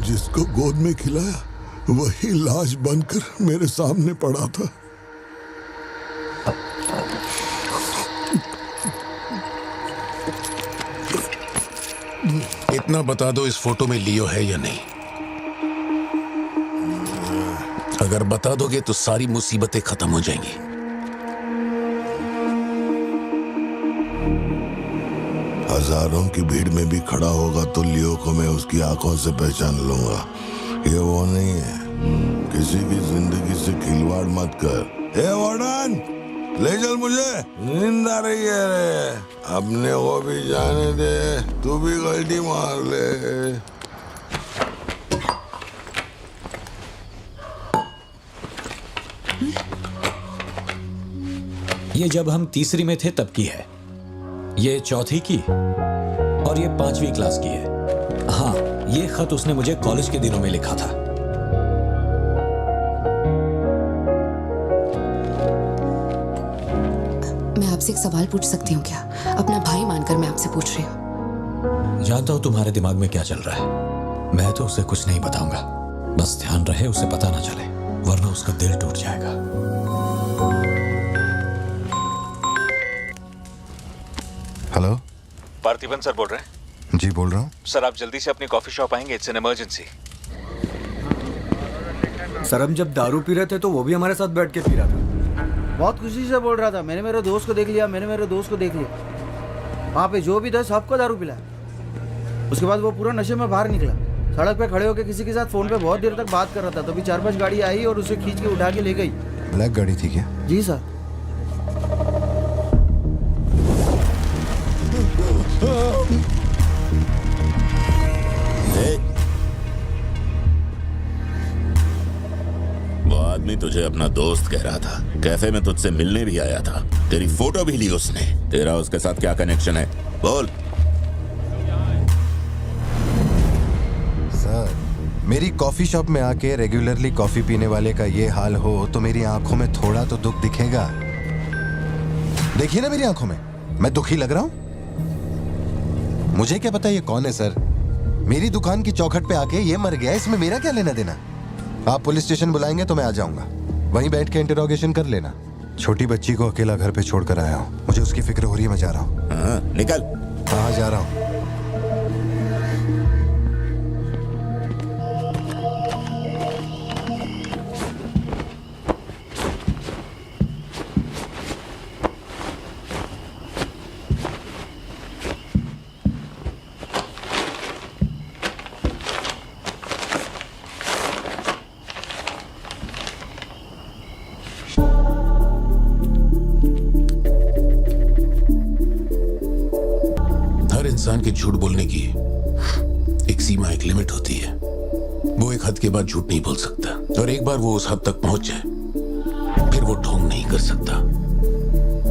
जिसको गोद में खिलाया वही लाश बनकर मेरे सामने पड़ा था। इतना बता दो, इस फोटो में लियो है या नहीं? अगर बता दोगे तो सारी मुसीबतें खत्म हो जाएंगी। हजारों की भीड़ में भी खड़ा होगा तो लियो को मैं उसकी आंखों से पहचान लूंगा। ये वो नहीं है। किसी की जिंदगी से खिलवाड़ मत कर। ए वार्डन, ले चल मुझे, नींद आ रही है रे। अपने को भी जाने दे, तू भी गलती मार ले। ये जब हम तीसरी में थे तब की है, ये चौथी की और ये 5वीं क्लास की है। हाँ, ये खत उसने मुझे कॉलेज के दिनों में लिखा था। मैं आपसे एक सवाल पूछ सकती हूँ क्या? अपना भाई मानकर मैं आपसे पूछ रही हूँ। जानता हूँ तुम्हारे दिमाग में क्या चल रहा है। मैं तो उसे कुछ नहीं बताऊंगा, बस ध्यान रहे उसे पता ना चले, वरना उसका दिल टूट जाएगा। हेलो, पार्थिबन सर बोल रहे हैं? जी बोल रहा हूँ। सर आप जल्दी से अपनी कॉफी शॉप आएंगे, इट्स एन इमरजेंसी। सर हम जब दारू पी रहे थे तो वो भी हमारे साथ बैठ के पी रहा था। बहुत खुशी से बोल रहा था, मैंने मेरे दोस्त को देख लिया, मैंने मेरे दोस्त को देख लिया। वहाँ पे जो भी था सबको दारू पिलाया। उसके बाद वो पूरा नशे में बाहर निकला, सड़क पे खड़े होकर किसी के साथ फोन पे बहुत देर तक बात कर रहा था। तभी 4-5 गाड़ी आई और उसे खींच के उठा के ले गई। ब्लैक गाड़ी थी क्या? जी सर। वो आदमी तुझे अपना दोस्त कह रहा था, कैफे में तुझसे मिलने भी आया था, तेरी फोटो भी ली उसने। तेरा उसके साथ क्या कनेक्शन है, बोल। सर, मेरी कॉफी शॉप में आके रेगुलरली कॉफी पीने वाले का ये हाल हो तो मेरी आंखों में थोड़ा तो दुख दिखेगा। देखिए ना मेरी आंखों में, मैं दुखी लग रहा हूं? मुझे क्या पता ये कौन है सर। मेरी दुकान की चौखट पे आके ये मर गया, इसमें मेरा क्या लेना देना। आप पुलिस स्टेशन बुलाएंगे तो मैं आ जाऊंगा, वहीं बैठ के इंटरोगेशन कर लेना। छोटी बच्ची को अकेला घर पे छोड़कर आया हूँ, मुझे उसकी फिक्र हो रही है। मैं जा रहा हूँ। निकल। हाँ जा रहा हूँ। इंसान के झूठ बोलने की एक सीमा, एक लिमिट होती है। वो एक हद के बाद झूठ नहीं बोल सकता, और एक बार वो उस हद तक पहुंच जाए फिर वो ढोंग नहीं कर सकता,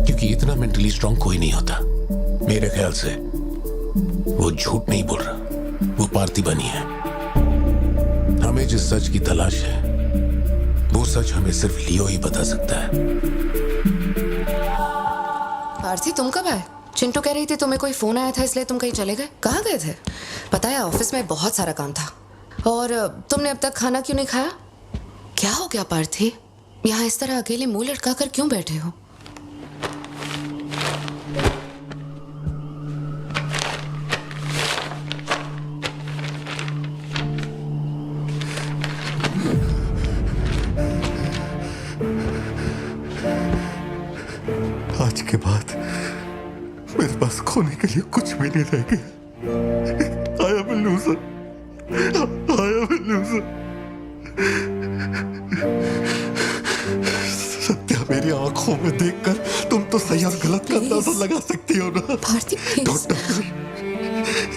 क्योंकि इतना मेंटली स्ट्रांग कोई नहीं होता। मेरे ख्याल से वो झूठ नहीं बोल रहा, वो पार्थिबन ही है। हमें जिस सच की तलाश है वो सच हमें सिर्फ लियो ही बता सकता है। पार्थी, तुम कब आए? चिंटू कह रही थी तुम्हें कोई फोन आया था इसलिए तुम कहीं चले गए। कहाँ गए थे? पता है ऑफिस में बहुत सारा काम था। और तुमने अब तक खाना क्यों नहीं खाया? क्या हो गया पार्थी? यहाँ इस तरह अकेले मुंह लटका कर क्यों बैठे हो? आज के बाद मेरे पास खोने के लिए कुछ भी नहीं रह गया। I am a loser. I am a loser. Satya, मेरी आंखों में देखकर तुम तो सही और गलत का अंदाजा लगा सकती हो ना। Bharti, Don't touch me.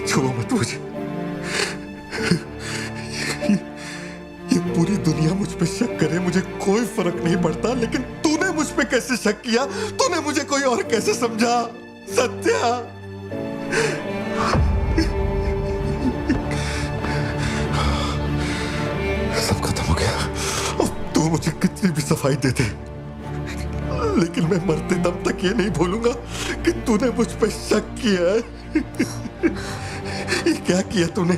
छुओ मत मुझे। ये पूरी दुनिया मुझ पे शक करे, मुझे कोई फर्क नहीं पड़ता, लेकिन तूने मुझ पे कैसे शक किया? तूने मुझे कोई और कैसे समझा? सत्या, सब खत्म हो गया। अब तू मुझे कितनी भी सफाई दे दे, लेकिन मैं मरते दम तक ये नहीं भूलूंगा कि तूने मुझ पे शक किया है। ये क्या किया तूने?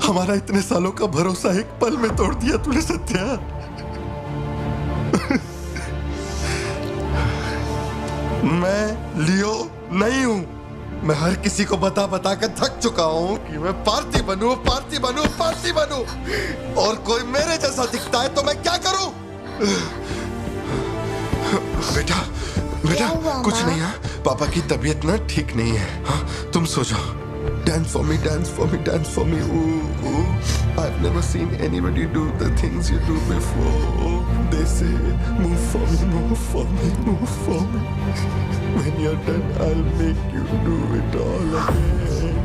हमारा इतने सालों का भरोसा एक पल में तोड़ दिया तूने सत्या। मैं लियो नहीं हूं। मैं हर किसी को बता बता कर थक चुका हूं कि मैं पार्थी बनूं, पार्थी बनूं, पार्थी बनूं, और कोई मेरे जैसा दिखता है तो मैं क्या करूं? बेटा, बेटा कुछ नहीं है, पापा की तबीयत ना ठीक नहीं है। हाँ, तुम सो जाओ। Dance for me, dance for me, dance for me. Ooh, ooh. I've never seen anybody do the things you do before. They say, move for me, move for me, move for me. When you're done, I'll make you do it all again.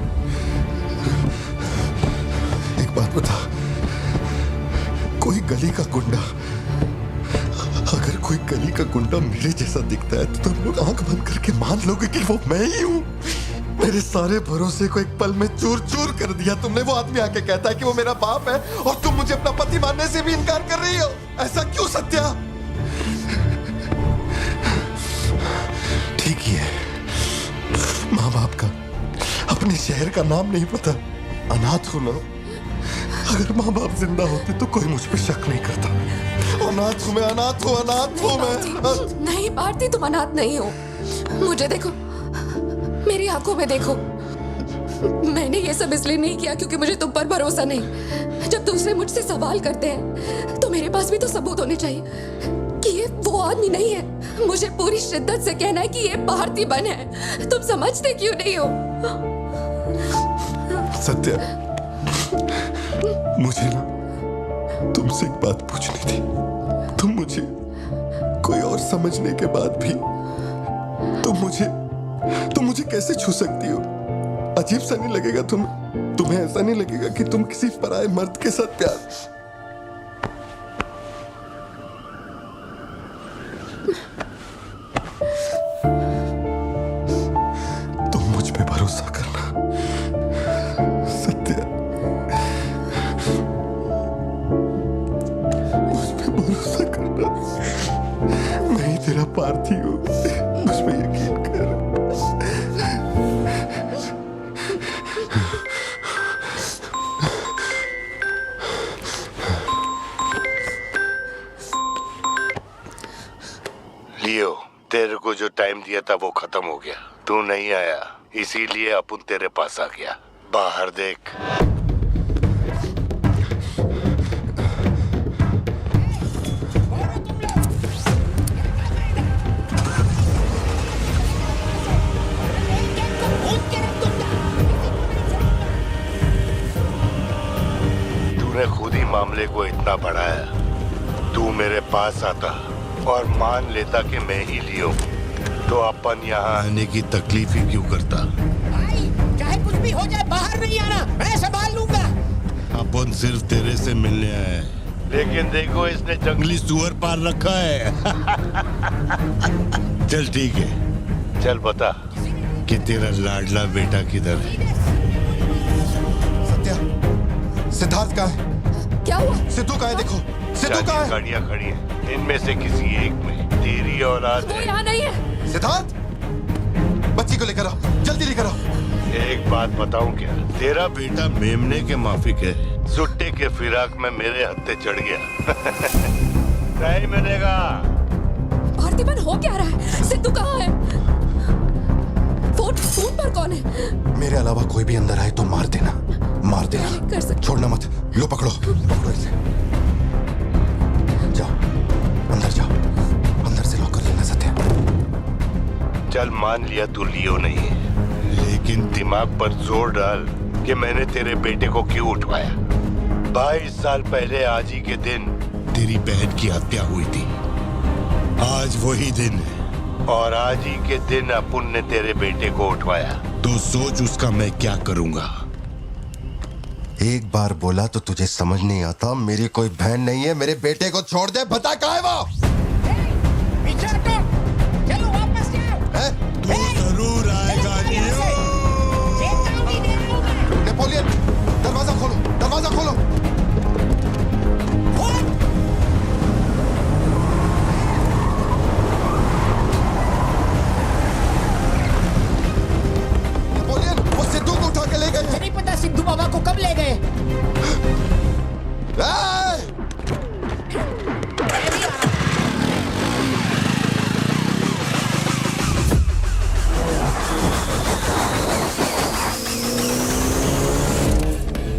एक बात बता, कोई गली का गुंडा अगर कोई गली का गुंडा मेरे जैसा दिखता है तो तुम लोग आंख बंद करके मान लोगे कि वो मैं ही हूँ। मेरे सारे भरोसे को एक पल में चूर चूर कर दिया तुमने। वो आदमी आके कहता है कि वो मेरा बाप है और तुम मुझे अपना पति मानने से भी इनकार कर रही हो। ऐसा क्यों सत्या? ठीक ही है, माँ बाप का अपने शहर का नाम नहीं पता, अनाथ हो ना। अगर माँ बाप जिंदा होते तो कोई मुझ पे शक नहीं करता। अनाथ हूँ मैं, अनाथ हूँ, अनाथ हूँ मैं। नहीं भारती, तुम अनाथ नहीं हो। मुझे देखो, मेरी आंखों में देखो। मैंने ये सब इसलिए नहीं किया क्योंकि मुझे तुम पर भरोसा नहीं। जब दूसरे मुझसे सवाल करते हैं तो मेरे पास भी तो सबूत होने चाहिए कि ये वो आदमी नहीं है। मुझे पूरी शिद्दत से कहना है कि ये भारती बन है। तुम समझते क्यों नहीं हो? सत्या, मुझे ना तुमसे एक बात पूछनी थी। तुम मुझे कोई और समझने के बाद भी तुम मुझे कैसे छू सकती हो? अजीब सा नहीं लगेगा तुम्हें ऐसा नहीं लगेगा कि तुम किसी पराये मर्द के साथ प्यार? तुम मुझ पे भरोसा करना सत्या, मुझ पे भरोसा करना। मैं ही तेरा पार्थी हूँ, मुझ पे यकीन कर। लियो, तेरे को जो टाइम दिया था वो खत्म हो गया। तू नहीं आया, इसीलिए अपन तेरे पास आ गया। बाहर देख। तूने खुद ही मामले को इतना बढ़ाया। तू मेरे पास आता और मान लेता कि मैं ही लियो, तो अपन यहाँ आने की तकलीफ ही क्यों करता? भाई, चाहे कुछ भी हो जाए बाहर नहीं आना, मैं संभाल लूंगा। अपन सिर्फ तेरे से मिलने आए, लेकिन देखो इसने जंगली सुअर पाल रखा है। चल ठीक है, चल बता कि तेरा लाडला बेटा किधर है? सत्या, सिद्धार्थ कहाँ है? क्या हुआ? सिद्धू कहाँ है? देखो सिद्धू कहाँ है? गाड़ियाँ खड़ी हैं, इनमें से किसी एक में तेरी औलाद वो है। यहाँ नहीं है। सिद्धार्थ, बच्ची को लेकर आओ, जल्दी लेकर आओ। एक बात बताऊं क्या? तेरा बेटा मेमने के माफिक है। सुट्टे के फिराक में मेरे हत्थे चढ़ गया। नहीं मिलेगा। भारतीबन हो क्या रहा है? सिद्धू कहाँ है? फोन पर कौन है? मेरे अलावा कोई भी अंदर आए तो मार देना, मार देना। कर सकते। छोड़ना मत। लो पकड़ो, पकड़ो इसे। जाओ अंदर जाओ, अंदर से लॉक कर लेना सत्या। चल मान लिया तू लियो नहीं है, लेकिन दिमाग पर जोर डाल कि मैंने तेरे बेटे को क्यों उठवाया। 22 साल पहले आज ही के दिन तेरी बहन की हत्या हुई थी। आज वही दिन है और आज ही के दिन अपुन ने तेरे बेटे को उठवाया। तो सोच उसका मैं क्या करूंगा। एक बार बोला तो तुझे समझ नहीं आता। मेरी कोई बहन नहीं है, मेरे बेटे को छोड़ दे। बता कहाँ है वो? पीछे हटो, चलो वापस जाओ। तू जरूर आएगा लियो। नेपोलियन, दरवाजा खोलो, दरवाजा खोलो। नेपोलियन, वो सिद्धू को उठा के ले गए। मुझे नहीं पता सिद्धू बाबा को कब ले गए।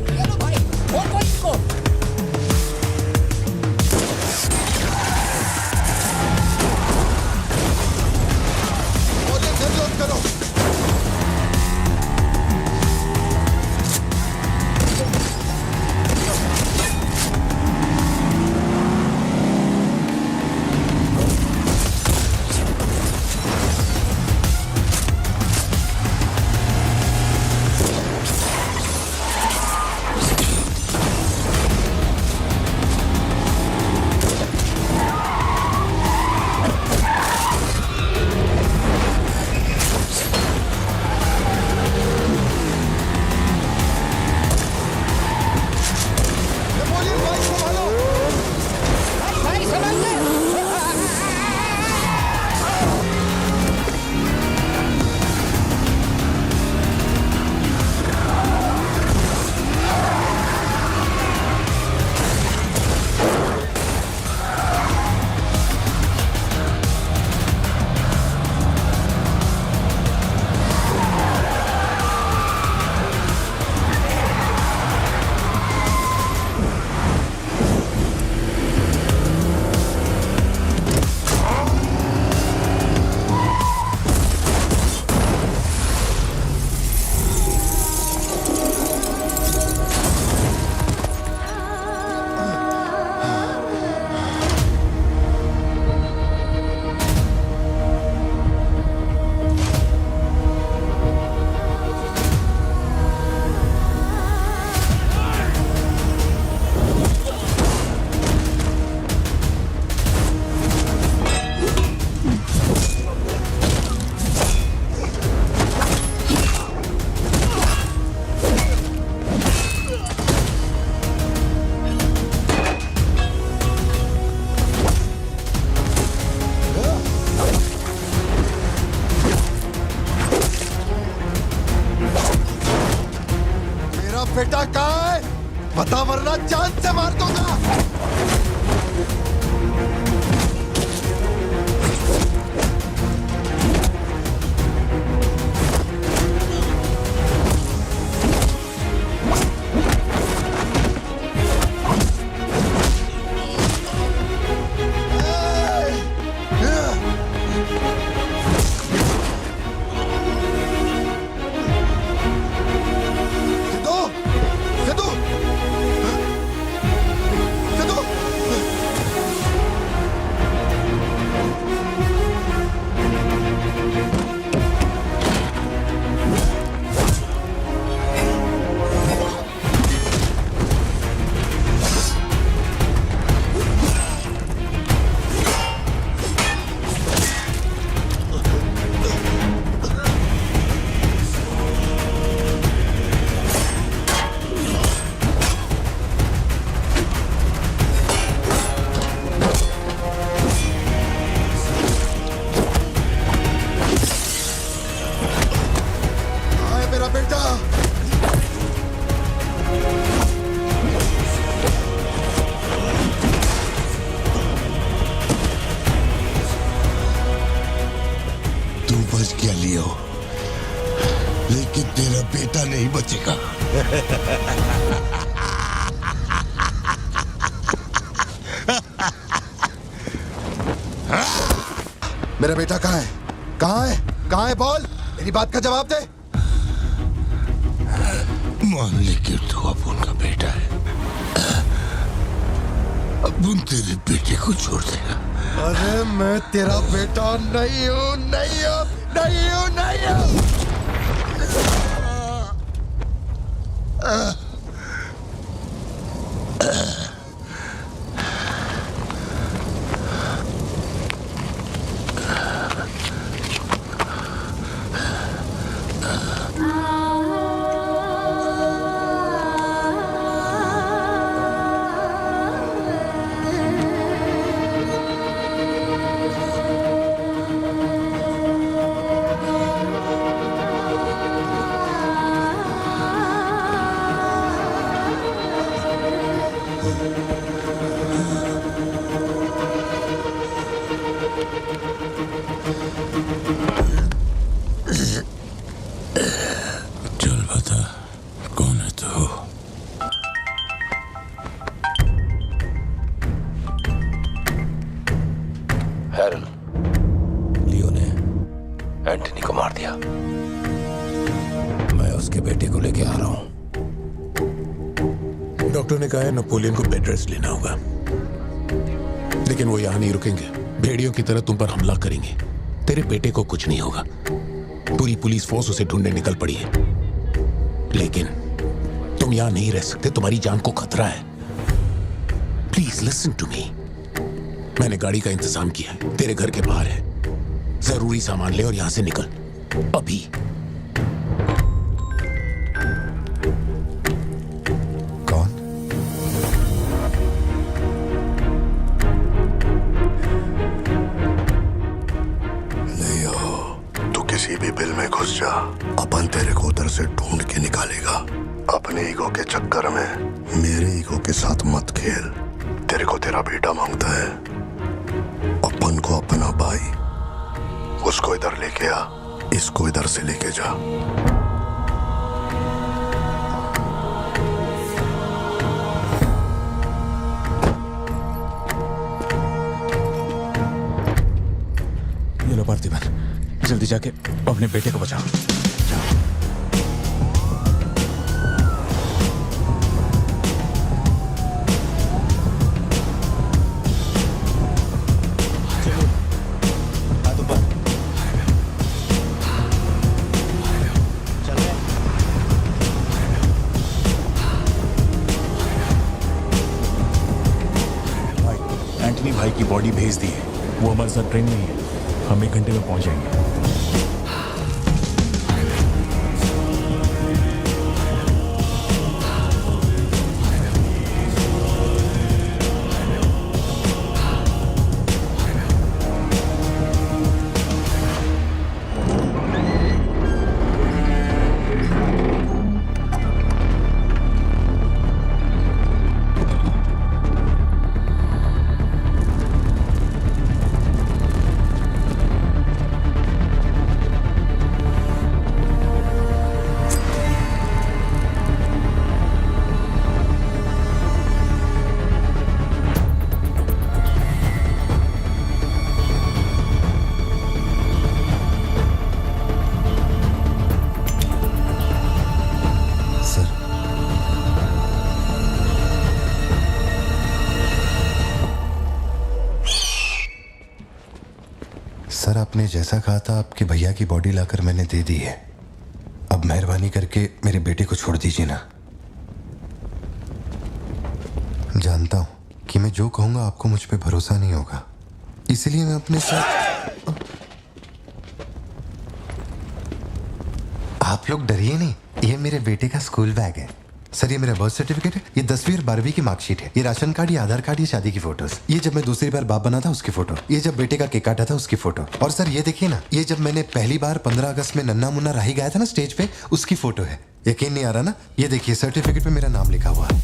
चलो भाई, फोन गया लियो, लेकिन तेरा बेटा नहीं बचेगा। मेरा बेटा कहाँ है? कहाँ है? कहाँ है? बोल, मेरी बात का जवाब दे। मान ले कि तू अब उनका बेटा है, अब उन तेरे बेटे को छोड़ देगा। अरे मैं तेरा बेटा नहीं हूँ, नहीं हूँ, नहीं हूँ, नहीं हूँ। चल बता, कौन है तू? हैरल, लियो ने एंटनी को मार दिया। मैं उसके बेटे को लेके आ रहा हूं। डॉक्टर ने कहा है नेपोलियन को बेड रेस्ट लेना होगा, लेकिन वो यहां नहीं रुकेंगे। भेड़ियों की तरह तुम पर हमला करेंगे। तेरे बेटे को कुछ नहीं होगा। पूरी पुलिस फोर्स उसे ढूंढने निकल पड़ी है, लेकिन तुम यहां नहीं रह सकते। तुम्हारी जान को खतरा है। Please listen to me. मैंने गाड़ी का इंतजाम किया है, तेरे घर के बाहर है। जरूरी सामान ले और यहां से निकल अभी। किसी भी बिल में घुस जा, अपन तेरे को उधर से ढूंढ के निकालेगा। अपने ईगो के चक्कर में मेरे ईगो के साथ मत खेल। तेरे को तेरा बेटा मांगता है, अपन को अपना भाई। उसको इधर लेके आ, इसको इधर से लेके जा। ये लो पार्थिबन, जल्दी जाके अपने बेटे को बचाओ। एंटनी भाई की बॉडी भेज दी है। वो हमारे साथ ट्रेन में ही है। हम 1 घंटे में पहुंच जाएंगे। सर, आपने जैसा कहा था आपके भैया की बॉडी लाकर मैंने दे दी है। अब मेहरबानी करके मेरे बेटे को छोड़ दीजिए ना। जानता हूं कि मैं जो कहूंगा आपको मुझ पे भरोसा नहीं होगा, इसलिए मैं अपने साथ। आप लोग डरिए नहीं, ये मेरे बेटे का स्कूल बैग है। सर, ये मेरा बर्थ सर्टिफिकेट है, ये 10वीं और 12वीं की मार्कशीट है, ये राशन कार्ड, ये आधार कार्ड, ये शादी की फोटोज, ये जब मैं दूसरी बार बाप बना था उसकी फोटो, ये जब बेटे का केक काटा था उसकी फोटो, और सर ये देखिए ना, ये जब मैंने पहली बार 15 अगस्त में नन्ना मुन्ना राही गाया था ना स्टेज पे, उसकी फोटो है। यकीन नहीं आ रहा ना? ये देखिए सर्टिफिकेट पे मेरा नाम लिखा हुआ है।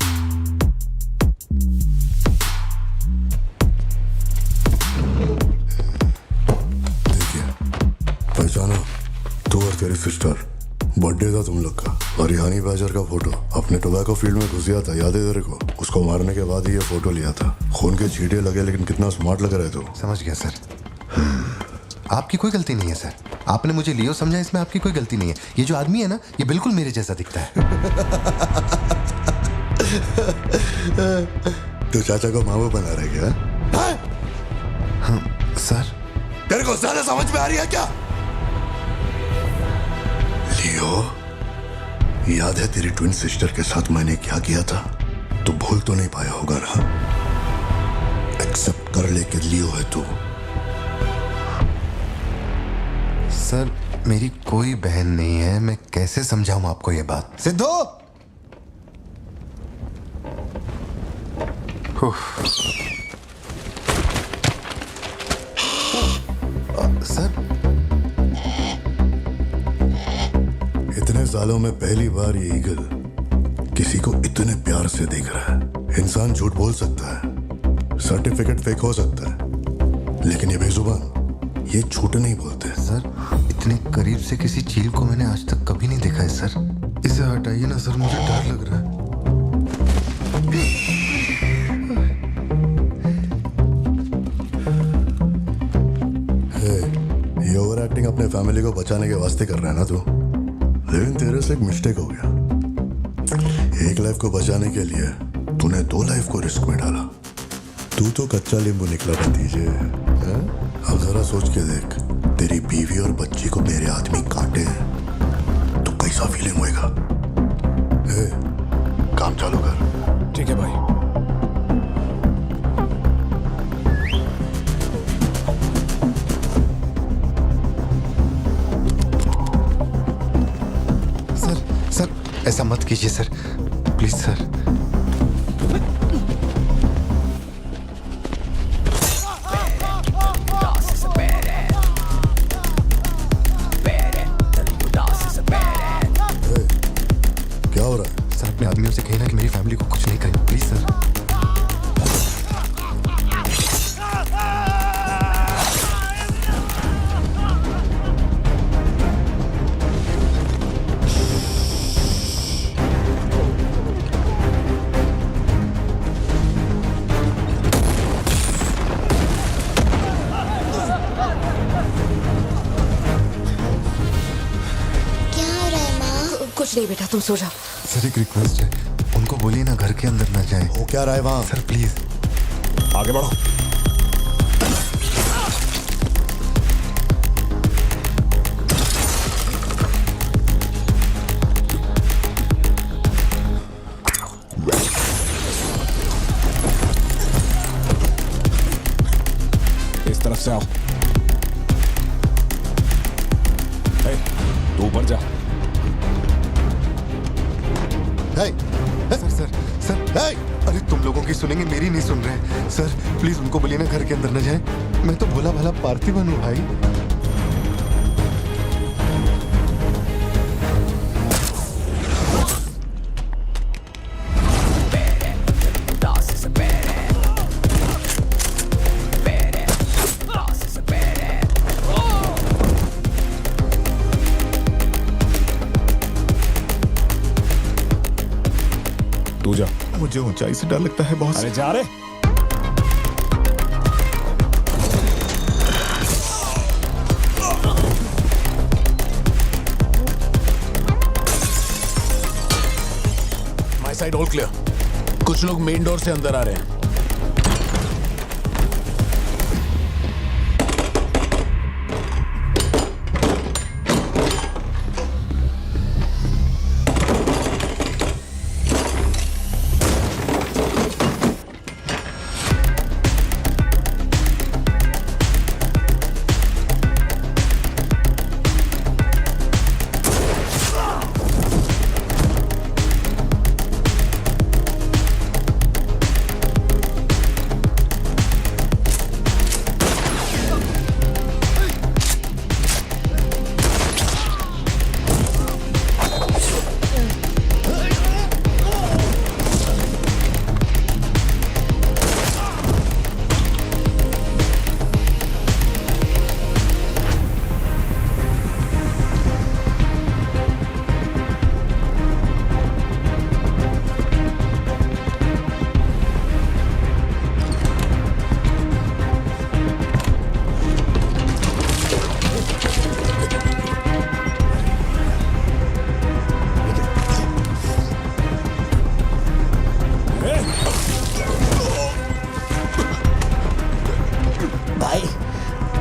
पहचानो? तेरी सिस्टर, बर्थडे था तुम लोग का, और हनी बैजर का फोटो अपने टोबैको फील्ड में घुस गया था, याद है तेरे को? उसको मारने के बाद ही ये फोटो लिया था। खून के छींटे लगे लेकिन कितना स्मार्ट लग रहा है तू। समझ गया सर। आपकी कोई गलती नहीं है सर। आपने मुझे लियो समझा, इसमें आपकी कोई गलती नहीं है। ये जो आदमी है ना, ये बिल्कुल मेरे जैसा दिखता है। तो चाचा को मामू बना रहे क्या? हाँ, सर। तेरे को ज्यादा समझ में आ रही है क्या? लियो, याद है तेरी ट्विन सिस्टर के साथ मैंने क्या किया था? तू भूल तो नहीं पाया होगा ना? एक्सेप्ट कर ले कि लियो है तू। सर, मेरी कोई बहन नहीं है, मैं कैसे समझाऊं आपको ये बात? सिद्धू! सर, इतने सालों में पहली बार ये ईगल किसी को इतने प्यार से देख रहा है। इंसान झूठ बोल सकता है, सर्टिफिकेट फेक हो सकता है, लेकिन ये बेजुबान, ये झूठ नहीं बोलते। सर, इतने करीब से किसी चील को मैंने आज तक कभी नहीं देखा है सर। इसे हटाइए ना सर, मुझे डर लग रहा है। ये ओवर एक्टिंग अपने फैमिली को बचाने के वास्ते कर रहा है ना तू, लेकिन तेरे से एक मिस्टेक हो गया। एक लाइफ को बचाने के लिए तूने 2 लाइफ को रिस्क में डाला। तू तो कच्चा नींबू निकला भतीजे। अब जरा सोच के देख, तेरी बीवी और बच्ची को मेरे आदमी काटे तो कैसा फीलिंग होएगा? काम चालू कर। ठीक है भाई। सर, ऐसा मत कीजिए सर, प्लीज सर। क्या हो रहा है? सर, अपने आदमियों से कहना कि मेरी फैमिली को कुछ नहीं करें, प्लीज सर। कुछ नहीं बेटा, तुम सो जाओ। सर, एक रिक्वेस्ट है, उनको बोलिए ना घर के अंदर ना जाए। हो क्या रहा है वहां? सर प्लीज आगे बढ़ो। इस तरफ से आओ। तू ऊपर जा। सर, अरे तुम लोगों की सुनेंगे, मेरी नहीं सुन रहे। सर प्लीज उनको बोलिए ना घर के अंदर न जाए। मैं तो भोला भाला पार्थिवन हूँ भाई। तू जा। मुझे ऊंचाई से डर लगता है बॉस। अरे जा रे। My side all clear. कुछ लोग मेन डोर से अंदर आ रहे हैं।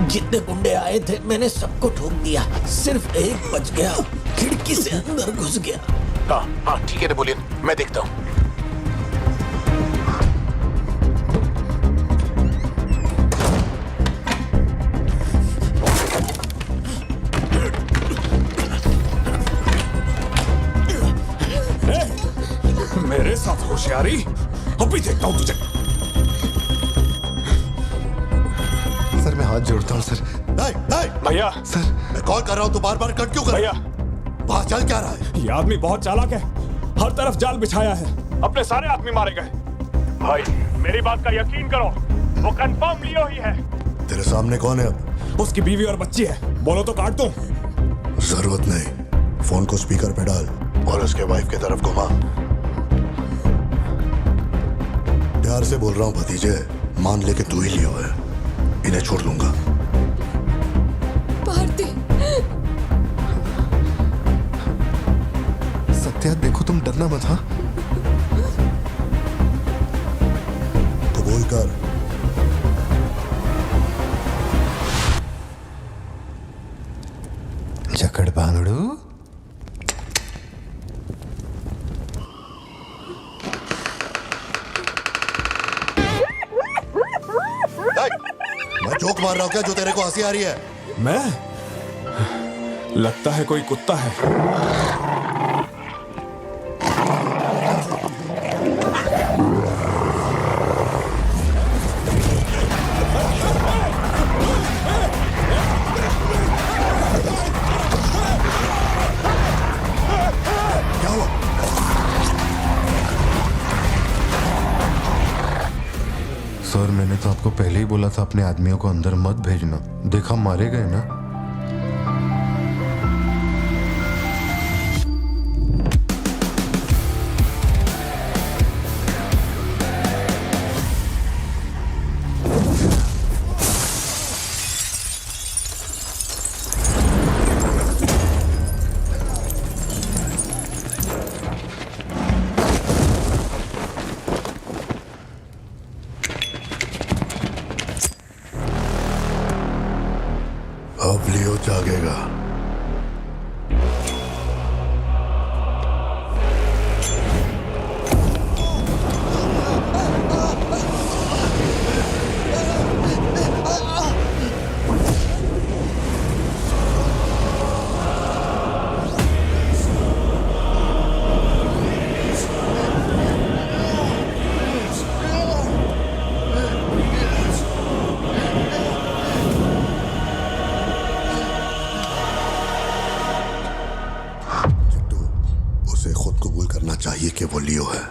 जितने गुंडे आए थे मैंने सबको ठोक दिया, सिर्फ एक बच गया, खिड़की से अंदर घुस गया। हाँ हाँ ठीक है नेपोलियन, मैं देखता हूँ। मेरे साथ होशियारी, अभी देखता हूँ तुझे। सर मैं हाथ जोड़ता हूँ सर। भैया सर मैं कॉल कर रहा हूँ, तो बार बार कट क्यों कर? भैया वहाँ चल क्या रहा है? ये आदमी बहुत चालाक है, हर तरफ जाल बिछाया है, अपने सारे आदमी मारे गए। भाई मेरी बात का यकीन करो, वो कंफर्म लियो ही है। तेरे सामने कौन है अब? उसकी बीवी और बच्ची है, बोलो तो काट दूं। जरूरत नहीं, फोन को स्पीकर पे डाल और उसके वाइफ की तरफ घुमा। प्यार से बोल रहा हूँ भतीजे, मान ले कि तू ही लियो है, इन्हें छोड़ दूंगा। भारती, सत्या देखो तुम डरना मत। हाँ तो बोल कर। जकड़ बांगड़ू, मैं जोक मार रहा हूँ क्या जो तेरे को हंसी आ रही है? मैं? लगता है कोई कुत्ता है। सर मैंने तो आपको पहले ही बोला था अपने आदमियों को अंदर मत भेजना, देखा मारे गए ना। अब लियो जागेगा। उसे खुद कबूल करना चाहिए कि वो लियो है।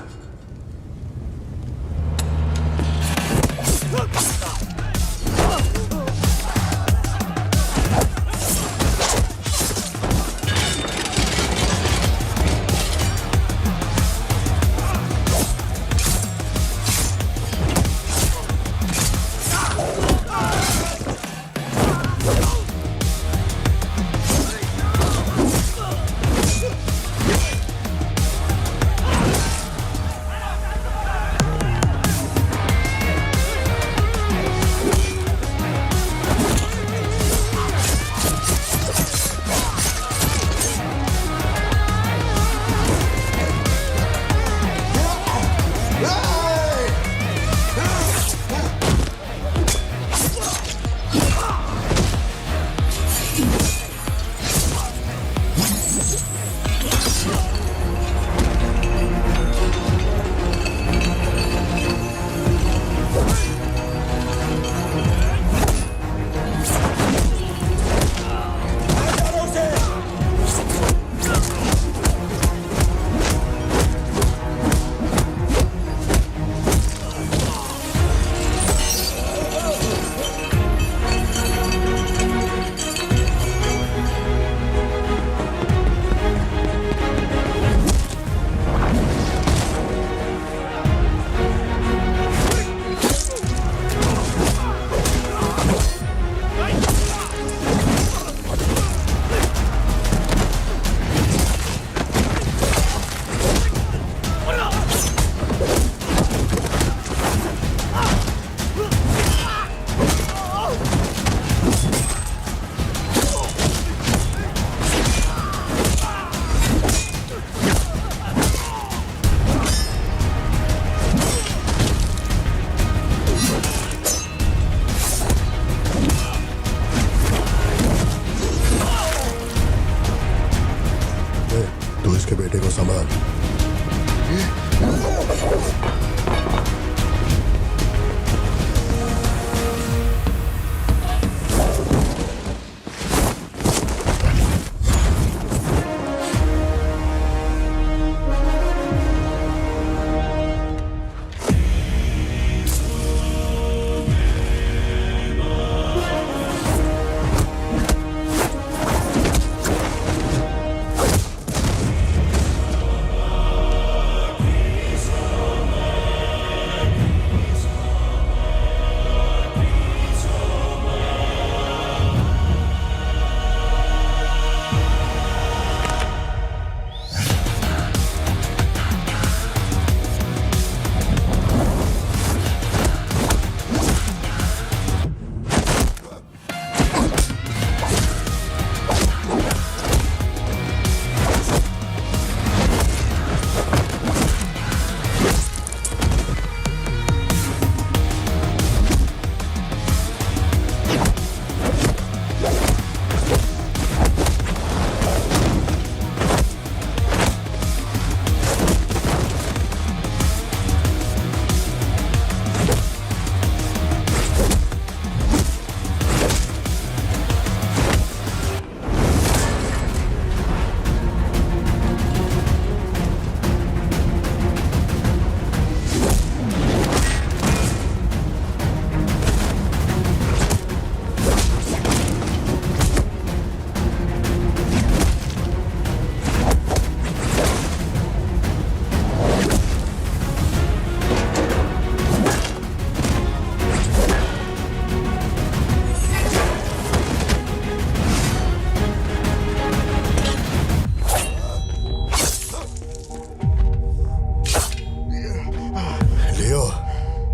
को संभाल।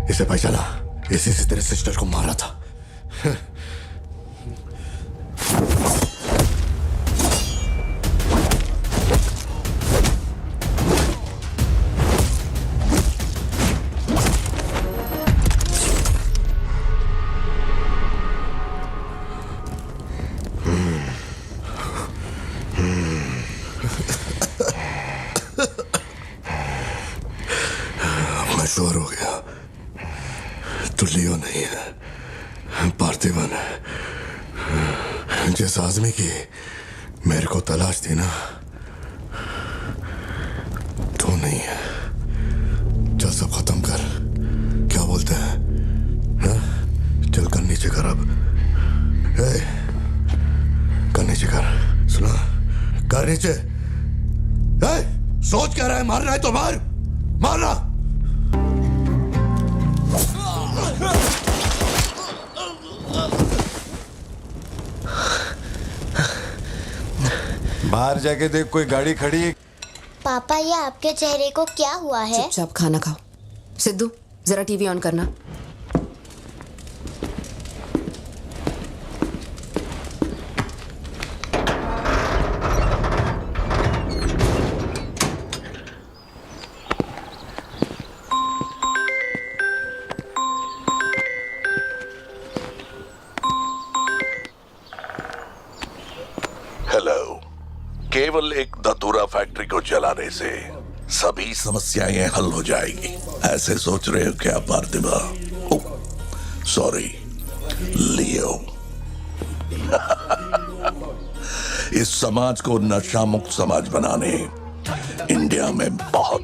इसे पहचाना, इसी से तेरे सिस्टर को मारा था। मैं श्योर हो गया तो लियो नहीं है, पार्थिवन है। जिस आदमी की मेरे को तलाश थी ना, तो नहीं है। चल सब खत्म कर, क्या बोलते हैं? हाँ? चल कर नीचे कर अब। कर नीचे कर, सुना? कर नीचे। सोच क्या रहा है? मारना है तो मार, मारना। बाहर जाके देख, कोई गाड़ी खड़ी है। पापा, ये आपके चेहरे को क्या हुआ है? चुपचाप खाना खाओ। सिद्धू, जरा टीवी ऑन करना। हेलो। केवल एक धतूरा फैक्ट्री को जलाने से सभी समस्याएं हल हो जाएगी, ऐसे सोच रहे हो क्या पार्थिवा? सॉरी लियो। इस समाज को नशा मुक्त समाज बनाने इंडिया में बहुत